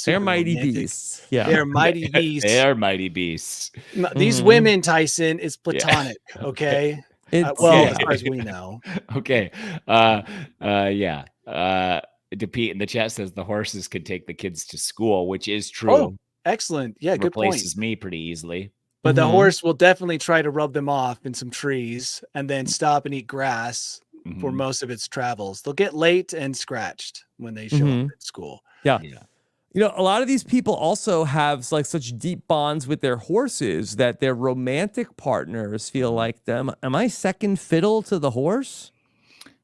they're mighty romantic. Beasts. Yeah. They're mighty beasts. They are mighty beasts. These women, Tyson, is platonic, okay? As far as we know. Okay. Pete in the chat says the horses could take the kids to school, which is true. Oh, excellent. Yeah, good point. Replaces me pretty easily. But the horse will definitely try to rub them off in some trees and then stop and eat grass for most of its travels. They'll get late and scratched when they show up at school. Yeah. You know, a lot of these people also have like such deep bonds with their horses that their romantic partners feel like them. Am I second fiddle to the horse?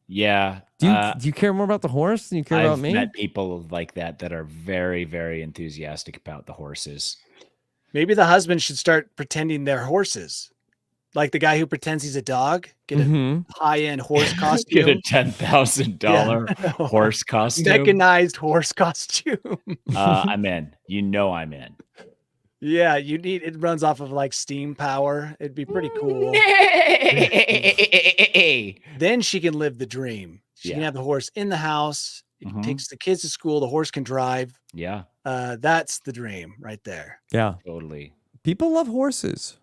Yeah. Do you care more about the horse than you care about I've me? met people like that are very, very enthusiastic about the horses. Maybe the husband should start pretending they're horses. Like the guy who pretends he's a dog, get a Mhm. high-end horse Get a costume. $10,000 horse costume. Mechanized horse costume. I'm in. You know I'm in. Yeah, it runs off of like steam power. It'd be pretty cool. Then she can live the dream. She can Yeah. have the horse in the house. It Mhm. takes the kids to school. The horse can drive. Yeah, That's the dream right there. Yeah. totally. People love horses.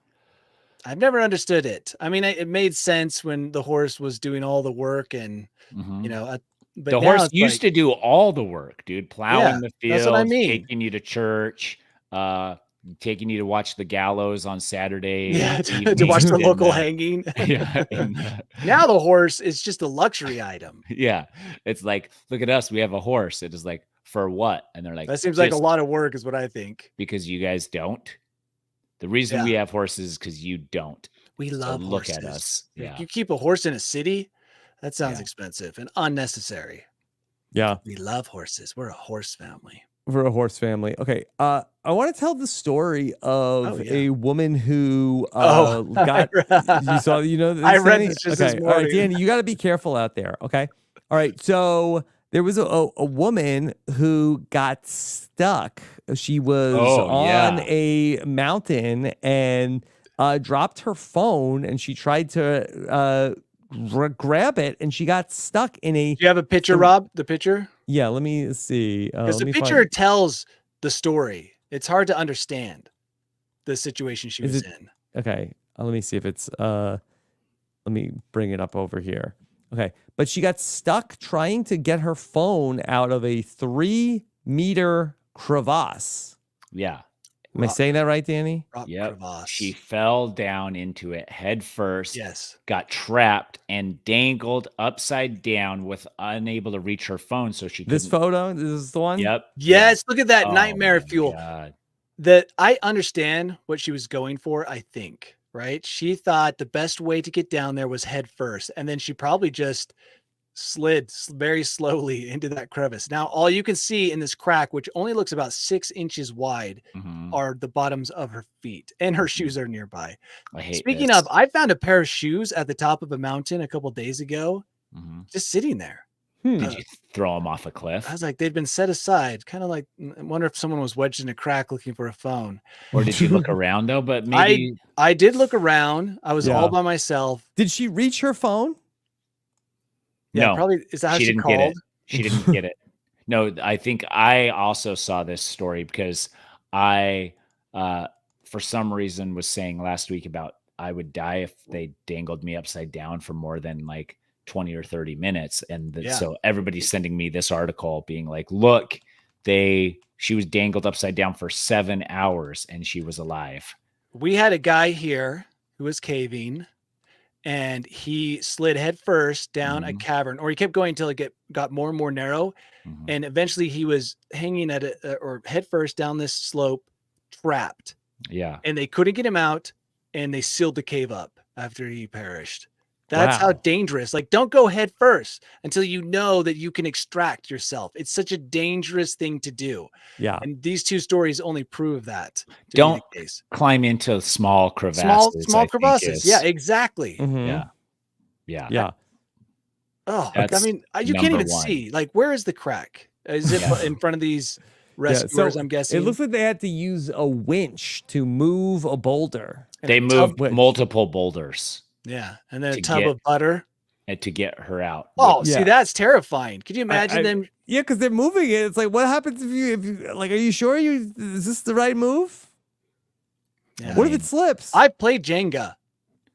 I've never understood it. I mean, it made sense when the horse was doing all the work and, Mhm. but The now horse it's used like, to do all the work, dude. Plowing the that's what I fields, mean. taking you to church, taking you to watch the gallows on Saturday. Yeah, to evenings watch the and, local hanging. Yeah. Now the horse is just a luxury item. Yeah. It's like, look at us. We have a horse. It is like, for what? And they're like, That seems like a "Just lot of work is what I think. because you guys don't. The reason we have horses is because you don't. We So love look horses. at us. Yeah. You keep a horse in a city? That sounds Yeah. expensive and unnecessary. Yeah. We love horses. We're a horse family. We're a horse family. Okay. I want to tell the story of yeah. a woman who I I read this just this Okay. All right, morning. Danny, you got to be careful out there. Okay. All right. So there was a woman who got stuck. She was on a mountain and dropped her phone, and she tried to grab it, and she got stuck in a. Do you have a picture, Rob? The picture? Yeah, let me see. Because the picture tells the story. It's hard to understand the situation she was in. Okay, let me see if it's. Let me bring it up over here. Okay, but she got stuck trying to get her phone out of a 3-meter crevasse. Yeah. Am I saying that right, Danny? Yep. Crevasse. She fell down into it head first. Yes. Got trapped and dangled upside down with unable to reach her phone. So she This couldn't- photo, this is the one. Yep. Yes. Look at that Oh nightmare my fuel. God. That I understand what she was going for, I think, right? She thought the best way to get down there was head first. And then she probably just slid very slowly into that crevice. Now, all you can see in this crack, which only looks about 6 inches wide, Mhm. are the bottoms of her feet, and her shoes are nearby. I hate Speaking this. of, I found a pair of shoes at the top of a mountain a couple days ago, Mhm. just sitting there. Did you throw them off a cliff? I was like, they'd been set aside, kind of like, I wonder if someone was wedged in a crack looking for a phone. Or did you look around though? But maybe I did look around. I was all by myself. Did she reach her phone? Yeah, no. probably. Is that how she didn't called? get it. She didn't get it. No, I think I also saw this story because I, for some reason, was saying last week about I would die if they dangled me upside down for more than like 20 or 30 minutes. And so everybody's sending me this article being like, look, she was dangled upside down for 7 hours and she was alive. We had a guy here who was caving, and he slid head first down a cavern, or he kept going until it got more and more narrow. Mhm. And eventually he was hanging at or head first down this slope, trapped. Yeah. And they couldn't get him out, and they sealed the cave up after he perished. That's how dangerous. Like, don't go head first until you know that you can extract yourself. It's such a dangerous thing to do. Yeah. And these two stories only prove that. Don't climb into small crevasses. Small crevasses. Yeah, exactly. Mhm. Yeah. Yeah. Yeah. Oh, That's I mean, you can't even number one. see. Like, where is the crack? Is it in front of these rescuers, I'm guessing? It looks like they had to use a winch to move a boulder. They moved multiple boulders. Yeah. And then a tub of butter. And to get her out. Oh, see, that's terrifying. Could you imagine them? Yeah, because they're moving it. It's like, what happens if you like, are you sure is this the right move? Yeah. What if it slips? I played Jenga.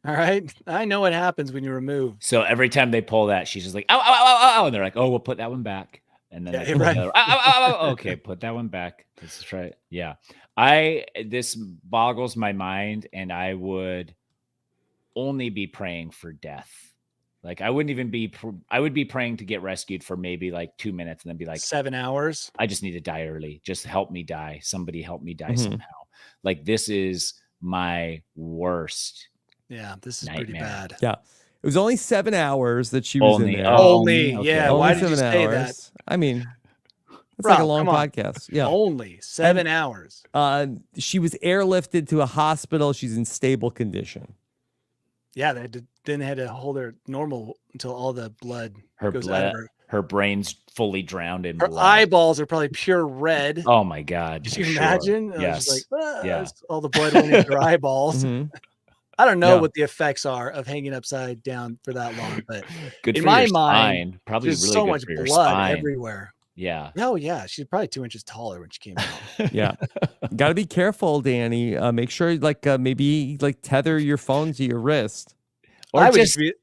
All right. I know what happens when you remove. So every time they pull that, she's just like, ow, ow, ow, ow, ow. And they're like, oh, we'll put that one back. And then they put the other, ow, ow, ow, ow. Okay, put that one back. Let's try it. Yeah. This boggles my mind, and I would only be praying for death. Like, I wouldn't even I would be praying to get rescued for maybe like 2 minutes and then be like 7 hours. I just need to die early. Just help me die. Somebody help me die somehow. Like, this is my worst. Yeah, this is nightmare. pretty bad. Yeah. was only 7 hours that she was in Only. there. Oh, Only, okay. yeah. Only Why did you 7 say that? hours. I mean, it's like a Rob, long come on. podcast. Yeah. Only 7 hours. She was airlifted to a hospital. She's in stable condition. Yeah, then they had to hold her normal until all the blood Her goes out of blood, her. her brain's fully drowned in Her blood. eyeballs are probably pure red. Oh my God. Can you sure. imagine? I was Yes. just like, Yeah. all the blood went into her eyeballs. Mhm. I don't know Yeah. what the effects are of hanging upside down for that long, but Good in for my your mind, spine. Probably there's really so good much for your blood spine. everywhere. Yeah. Oh yeah, she's probably 2 inches taller when she came out. Yeah. Got to be careful, Danny. Make sure maybe tether your phone to your wrist. Or I would just be,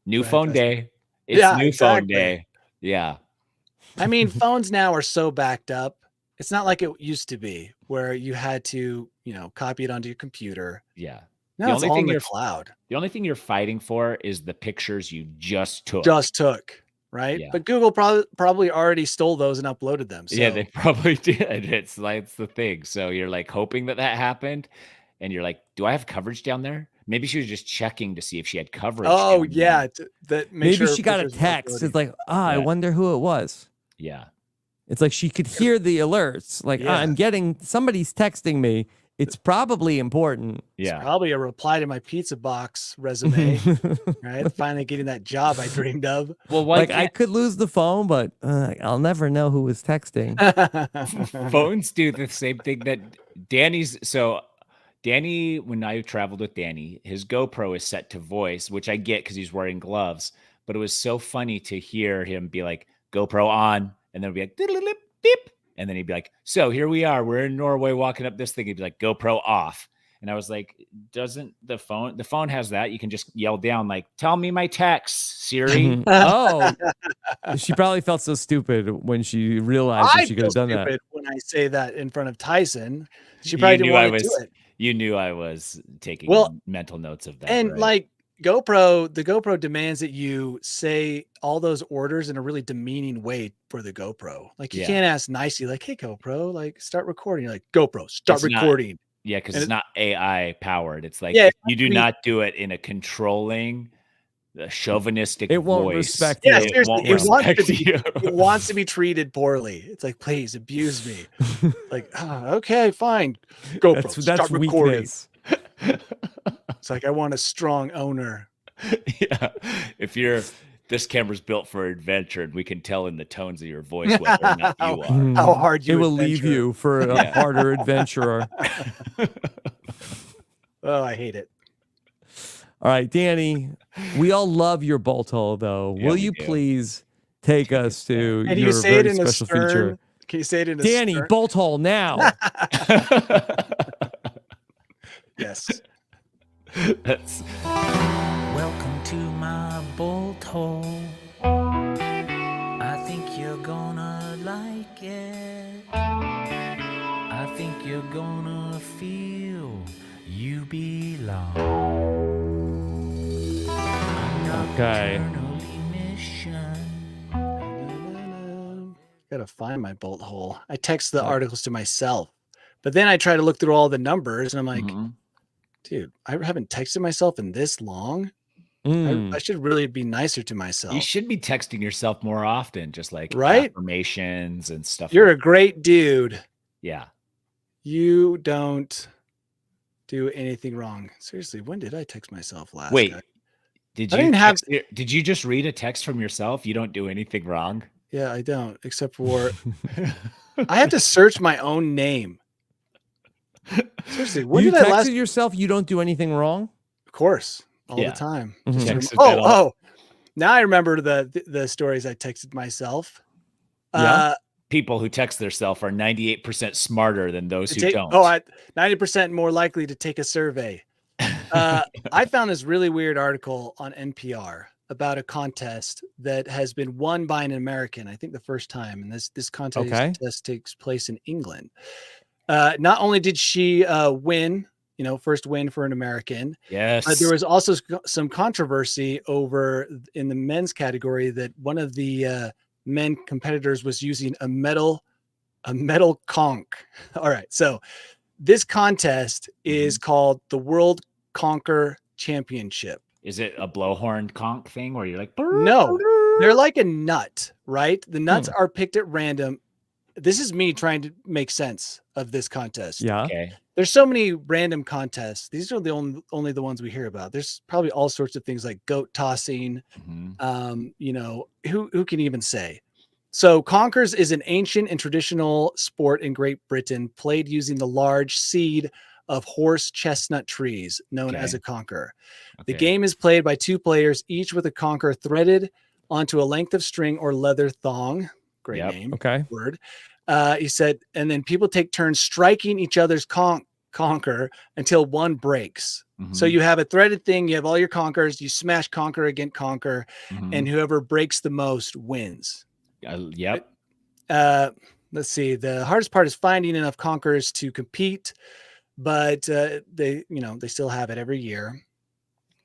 new Go ahead, phone Tyson. day. It's Yeah, new phone exactly. day. Yeah. I mean, phones now are so backed up. It's not like it used to be where you had to, copy it onto your computer. Yeah. Now it's only all thing in the you're- cloud. The only thing you're fighting for is the pictures you just took. Right? Yeah. But Google probably already stole those and uploaded them. So. Yeah, they probably did. It's the thing. So you're like hoping that happened, and you're like, do I have coverage down there? Maybe she was just checking to see if she had coverage. Oh down yeah, there. Maybe she got a text. It's like, I wonder who it was. Yeah. It's like she could hear the alerts. Like, Yeah. I'm getting somebody's texting me. It's probably important. It's Yeah. probably a reply to my pizza box resume, right? Finally getting that job I dreamed of. Well, why Like, I could lose the phone, but I'll never know who was texting. phones do the same thing that Danny, when I traveled with Danny, his GoPro is set to voice, which I get because he's wearing gloves. But it was so funny to hear him be like, GoPro on, and then it'd be like, diddle-lip, beep. And then he'd be like, so here we are. We're in Norway walking up this thing. He'd be like, GoPro off. And I was like, doesn't the phone has that? You can just yell down like, tell me my text, Siri. Oh, she probably felt so stupid when she realized that she could have done that. When I say that in front of Tyson, she probably didn't want to do it. You knew I was taking mental notes of that. And right? like the GoPro demands that you say all those orders in a really demeaning way for the GoPro. Like you can't ask nicely, like, hey GoPro, like start recording. You're like, GoPro, start recording. Yeah, because it's not AI powered. It's like you do not do it in a controlling, chauvinistic it won't voice. respect Yeah, you. seriously, It it wants to be treated poorly. It's like, please abuse me. Like, okay, fine. GoPro, start recording. Weakness. It's like I want a strong owner. Yeah, this camera's built for adventure, and we can tell in the tones of your voice whether or not you are. How hard you it will leave adventure. you for a harder adventurer. Oh, I hate it. All right, Danny, we all love your bolt hole, though. Yeah, will we you do. please take us to And your you say it very in a special stern. feature? Can you say it in a Danny, stern? bolt hole now. Yes. That's Welcome to my bolt hole. I think you're gonna like it. I think you're gonna feel you belong. I'm not Okay. eternally mission. Gotta find my bolt hole. I text the articles to myself, but then I try to look through all the numbers and I'm like, dude, I haven't texted myself in this long. I should really be nicer to myself. you should be texting yourself more often, just like Right? affirmations and stuff. You're a like great dude. Yeah. You don't do anything wrong. Seriously, when did I text myself last? Wait, guy? did I you didn't have- did you just read a text from yourself? You don't do anything wrong. Yeah, I don't, except for I have to search my own name. Seriously, when you did I texted last? yourself you don't do anything wrong? Of course, all Yeah. the time. Mhm. Just Texted rem- that all- now I remember the stories I texted myself. Yeah. People who text themselves are 98% smarter than those who Take, don't. 90% more likely to take a survey. I found this really weird article on NPR about a contest that has been won by an American, I think the first time. And this contest takes place in England. Not only did she win, first win for an American, Yes. but there was also some controversy over in the men's category that one of the men competitors was using a metal conch. All right. So this contest is called the World Conker Championship. Is it a blowhorn conch thing where you're like, No, they're like a nut, right? The nuts are picked at random. This is me trying to make sense of this contest. Yeah. okay, There's so many random contests. These are the only the ones we hear about. There's probably all sorts of things like goat tossing. You know, who can even say? So conkers is an ancient and traditional sport in Great Britain played using the large seed of horse chestnut trees known as a conker. The game is played by 2 players, each with a conker threaded onto a length of string or leather thong. Great name. Okay. Word. He said, and then people take turns striking each other's conker until one breaks. So you have a threaded thing, you have all your conkers, you smash conker against conker, and whoever breaks the most wins. Yep. Let's see. The hardest part is finding enough conkers to compete, but they still have it every year.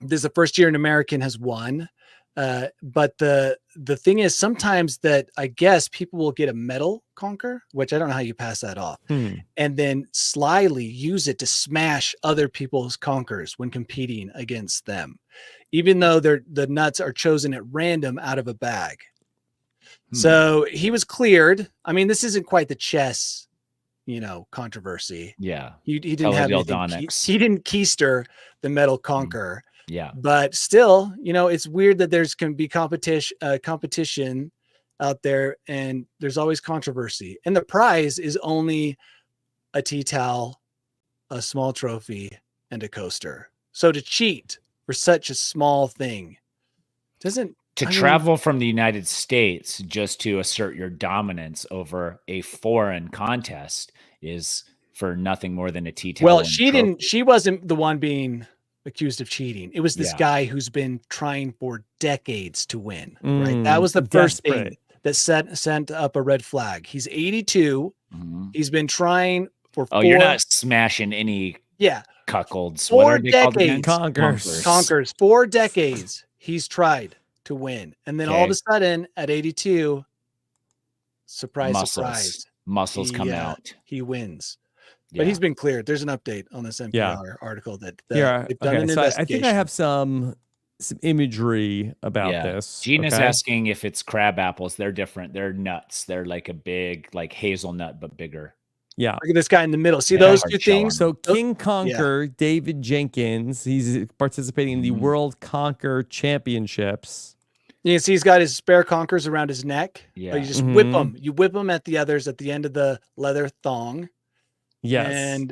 This is the first year an American has won. But the thing is sometimes that I guess people will get a metal conker, which I don't know how you pass that off, and then slyly use it to smash other people's conkers when competing against them, even though the nuts are chosen at random out of a bag. So he was cleared. I mean, this isn't quite the chess, controversy. Yeah. He didn't have anything. He didn't keister the metal conker. Yeah. But still, it's weird that there's can be competition out there, and there's always controversy. And the prize is only a tea towel, a small trophy, and a coaster. So to cheat for such a small thing doesn't travel from the United States just to assert your dominance over a foreign contest is for nothing more than a tea towel. Well, she wasn't the one being accused of cheating. It was this guy who's been trying for decades to win. Right. That was the first thing that sent up a red flag. He's 82. He's been trying for you're not smashing any cuckolds. 4 decades. Conkers. 4 decades he's tried to win. And then all of a sudden at 82, surprise, muscles come out. He wins. But he's been cleared. There's an update on this NPR article that they've done an investigation. I think I have some imagery about this. Gene is asking if it's crab apples. They're different. They're nuts. They're like a big, like hazelnut, but bigger. Yeah. Look at this guy in the middle. See those two things? So King Conker, David Jenkins, he's participating in the World Conker Championships. You can see he's got his spare conkers around his neck. Yeah. You just whip them. You whip them at the others at the end of the leather thong. Yes.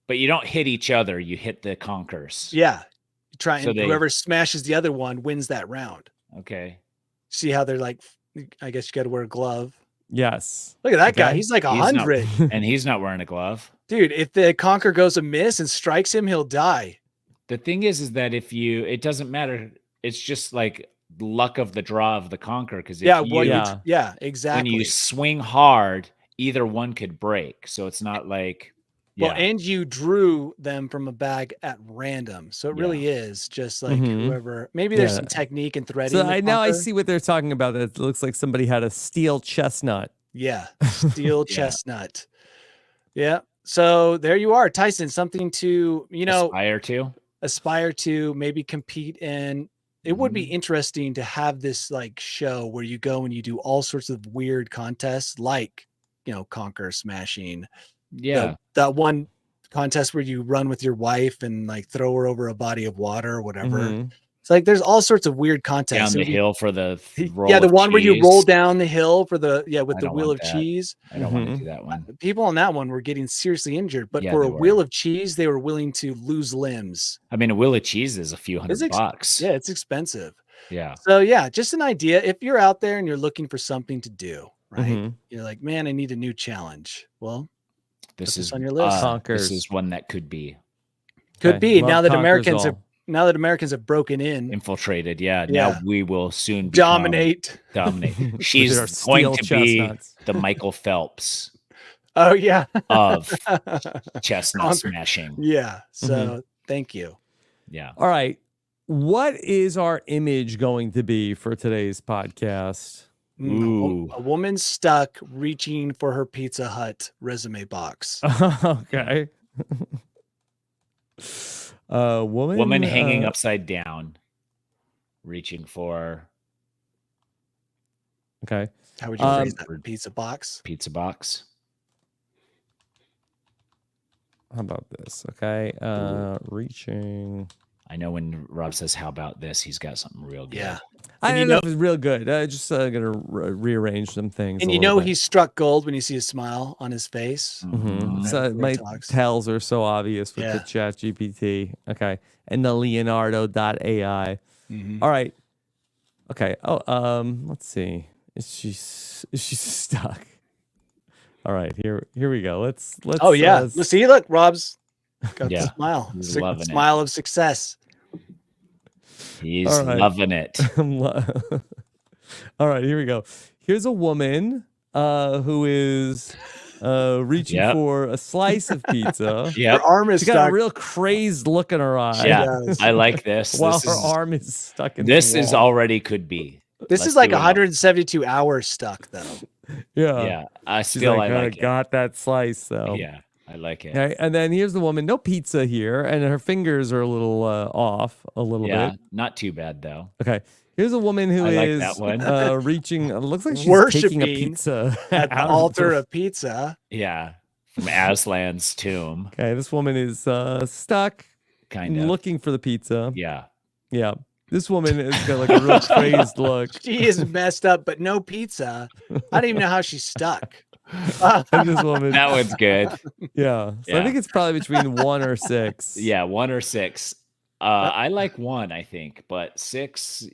But you don't hit each other. You hit the conkers. Yeah. You try and whoever smashes the other one wins that round. Okay. See how they're like, I guess you got to wear a glove. Yes. Look at that guy. He's like 100. And he's not wearing a glove. Dude, if the conker goes amiss and strikes him, he'll die. The thing is that it doesn't matter. It's just like luck of the draw of the conker. Because exactly. When you swing hard, either one could break. So it's not like, and you drew them from a bag at random. So it really is just like whoever, maybe there's some technique and threading. So I see what they're talking about. It looks like somebody had a steel chestnut. Yeah. Steel chestnut. Yeah. So there you are, Tyson, something to, aspire to maybe compete in. It would be interesting to have this like show where you go and you do all sorts of weird contests, like, conker smashing. Yeah. That one contest where you run with your wife and like throw her over a body of water or whatever. It's like, there's all sorts of weird contests. Down the hill for the the one where you roll down the hill for the, with the wheel of cheese. I don't want to do that one. People on that one were getting seriously injured, but for a wheel of cheese, they were willing to lose limbs. I mean, a wheel of cheese is a few $100. Yeah. It's expensive. Yeah. So just an idea. If you're out there and you're looking for something to do, right? You're like, man, I need a new challenge. Well, this is on your list. This is one that could be. Could be. Now that Americans have broken in, infiltrated. Yeah. Now we will soon dominate. She's going to be the Michael Phelps. Oh yeah. Of chestnut smashing. Yeah. So thank you. Yeah. All right. What is our image going to be for today's podcast? Ooh. A woman stuck reaching for her Pizza Hut resume box. Okay. Woman hanging upside down. reaching for Okay. How would you phrase that? Pizza box. pizza box. How about this? Okay. Reaching. I know when Rob says, "How about this?" He's got something real good. Yeah. I And don't know if it's real good. Just gonna rearrange some things. And a you little know bit. he's struck gold when you see a smile on his face. Mhm. So Before he my talks. tells are so obvious with the Yeah. ChatGPT. Okay. And the Leonardo.ai. Mhm. All right. Okay. Oh, let's see. Is she stuck? All right. Here we go. Let's Oh yeah. Let's see. Look, Rob's got Yeah, the smile. he's loving it. Smile of success. He's All right. loving it. All right, here we go. Here's a woman who is reaching Yep. for a slice of pizza. Yep. Her arm is She's got stuck. a real crazed look in her eye. Yeah, does. I like this. While this her is, arm is stuck in this the is wall. already could be. This Let's is like do it. 172 hours stuck though. Yeah, I She's still like, I I like it. got that slice though. Yeah, I like it. Okay, and then here's the woman, no pizza here, and her fingers are a little off a little Yeah, bit. not too bad though. Okay. Here's a woman who I like is that one. reaching. It looks like she's taking a Worshipping pizza At the out altar her- of pizza. Yeah, from Aslan's tomb, Okay, this woman is stuck, kind of. looking for the pizza. Yeah, Yeah, this woman has got like a real crazed look. She is messed up, but no pizza. I don't even know how she's stuck. And this woman, that one's good. yeah. So I Yeah. think it's probably between 1 or 6. Yeah, 1 or 6. I like 1, I think, but 6.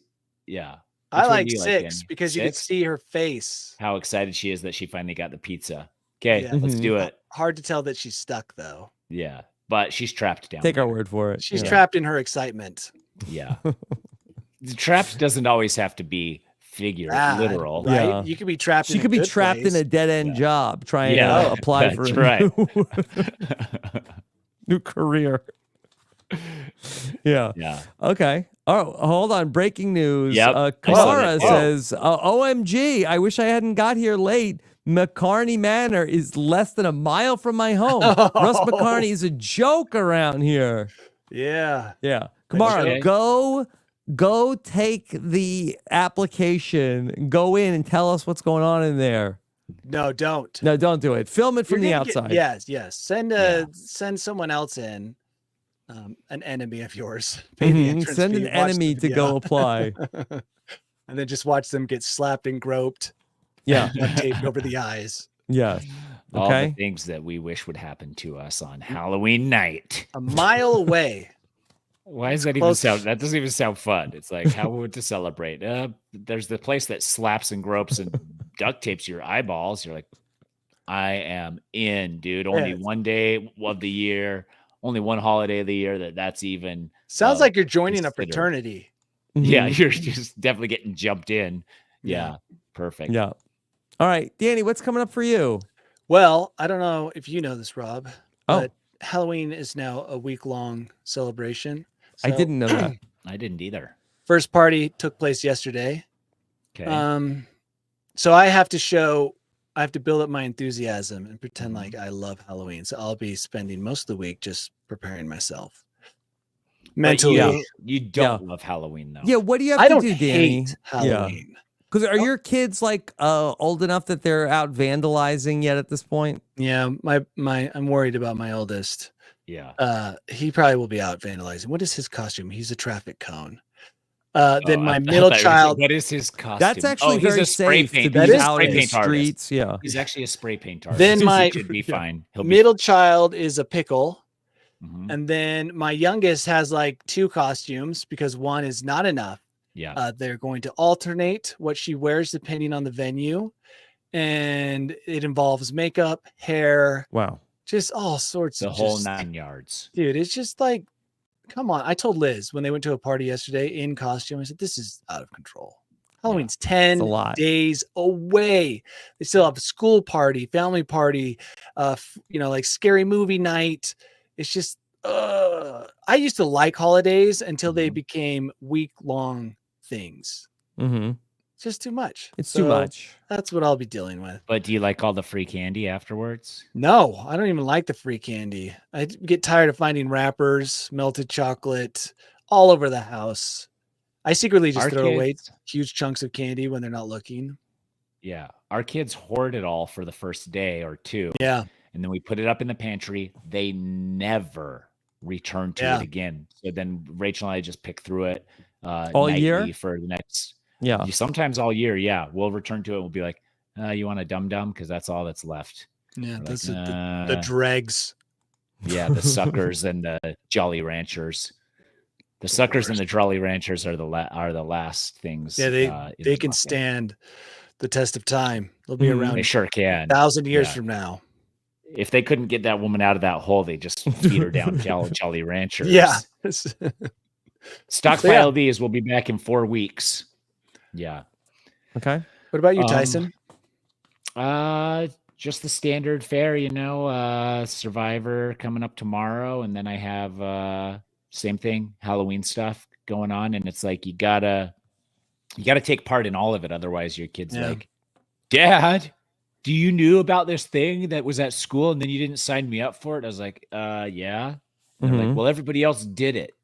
Yeah, I Which one like do you 6 Danny? because you can 6? see her face. How excited she is that she finally got the pizza. Okay, Yeah. let's Mhm. do it. Hard to tell that she's stuck though. Yeah, but she's trapped down. Take our there. word for it. She's yeah. trapped in her excitement. Yeah, the trapped doesn't always have to be literal. Right? Yeah. You could be trapped She in could a be good trapped place. in a dead end Yeah. job trying Yeah, to apply for that's a right. new career. Yeah. Yeah. Okay. Oh, hold on. Breaking news. Yep, I saw Kamara that too. says, OMG, I wish I hadn't got here late. McKamey Manor is less than a mile from my home. Russ McCarney is a joke around here. Yeah. Yeah. Kamara, Okay. go take the application, go in and tell us what's going on in there. No, don't. No, don't do it. Film it from the You're gonna get- outside. yes. Send someone else in. An enemy of yours. Pay the Mhm. entrance Send fee, an watch enemy the to go video, apply. and then just watch them get slapped and groped, Yeah. taped over the eyes. Yeah. All the Okay. things that we wish would happen to us on Halloween night. A mile away. Why does that even Close. sound? That doesn't even sound fun. It's like how would to celebrate? There's the place that slaps and gropes and duct tapes your eyeballs. You're like, I am in, dude. Only Yeah. one day of the year, only one holiday of the year that's even. Sounds Oh, like you're joining a consider. fraternity. Yeah, Mhm. you're just definitely getting jumped in. Yeah, perfect. Yeah. All right, Danny, what's coming up for you? Well, I don't know if you know this, Rob, Oh. but Halloween is now a week-long celebration. I So, didn't know that. I didn't either. First party took place yesterday. Okay. So I have to build up my enthusiasm and pretend like I love Halloween. So I'll be spending most of the week just preparing myself But mentally. you don't love Halloween though. Yeah, what do you have I to don't do, Danny? hate Halloween. Because are your kids like old enough that they're out vandalizing yet at this point? Yeah, I'm worried about my oldest. Yeah. He probably will be out vandalizing. What is his costume? He's a traffic cone. Oh, Then my I middle thought you were saying, child. what is his costume? That's actually he's very a spray safe to paint. be That He's a is out spray in the paint artist. streets. Yeah. He's actually a spray paint artist. Then He my- should be fine. He'll be Middle child is a pickle. Mhm. And then my youngest has like 2 costumes because one is not enough. Yeah. They're going to alternate what she wears depending on the venue. And it involves makeup, hair, Wow. just all sorts The of whole just- 9 yards. Dude, it's just like, come on. I told Liz when they went to a party yesterday in costume, I said, this is out of control. Halloween's 10 It's a lot. days away. They still have a school party, family party, like scary movie night. It's just, I used to like holidays until they Mhm. became week-long things. Mm-hmm. It's just too much. It's too So much. That's what I'll be dealing with. But do you like all the free candy afterwards? No, I don't even like the free candy. I get tired of finding wrappers, melted chocolate all over the house. I secretly just Our throw away kids- huge chunks of candy when they're not looking. Yeah. Our kids hoard it all for the first day or two. Yeah. And then we put it up in the pantry. They never return to Yeah. it again. So then Rachel and I just pick through it All nightly year? for the next. Yeah. Sometimes all year. Yeah. We'll return to it. We'll be like, you want a dum dum? Because that's all that's left. Yeah. We're That's like, the dregs. Yeah. The suckers and the Jolly Ranchers. The suckers and the Jolly Ranchers are the last things. Yeah. in They the can bucket. stand the test of time. They'll be around They sure can. 1,000 years Yeah. from now. If they couldn't get that woman out of that hole, they just feed her down Jolly Ranchers. Yeah. Stockpile So, yeah. these. We'll be back in 4 weeks. Yeah. Okay. What about you, Tyson? Just the standard fare, Survivor coming up tomorrow, and then I have same thing, Halloween stuff going on, and it's like you gotta take part in all of it, otherwise your kid's like, Dad, do you knew about this thing that was at school and then you didn't sign me up for it? I was like, yeah. And they're like, well, everybody else did it.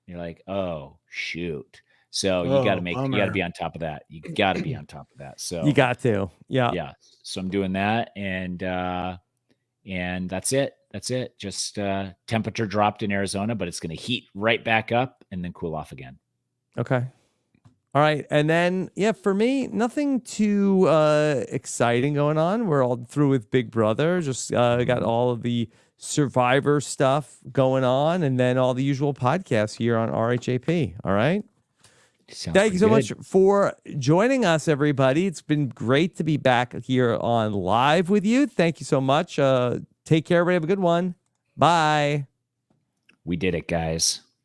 And you're like, oh shoot. So you got to be on top of that. You got to be on top of that. So You got to. Yeah. yeah. So I'm doing that, and that's it. That's it. Just temperature dropped in Arizona, but it's going to heat right back up and then cool off again. Okay. All right. And then, for me, nothing too exciting going on. We're all through with Big Brother. Just got all of the Survivor stuff going on, and then all the usual podcasts here on RHAP. All right. Thank you so much for joining us, everybody. It's been great to be back here on live with you. Thank you so much. Take care, everybody. Have a good one. Bye. We did it, guys.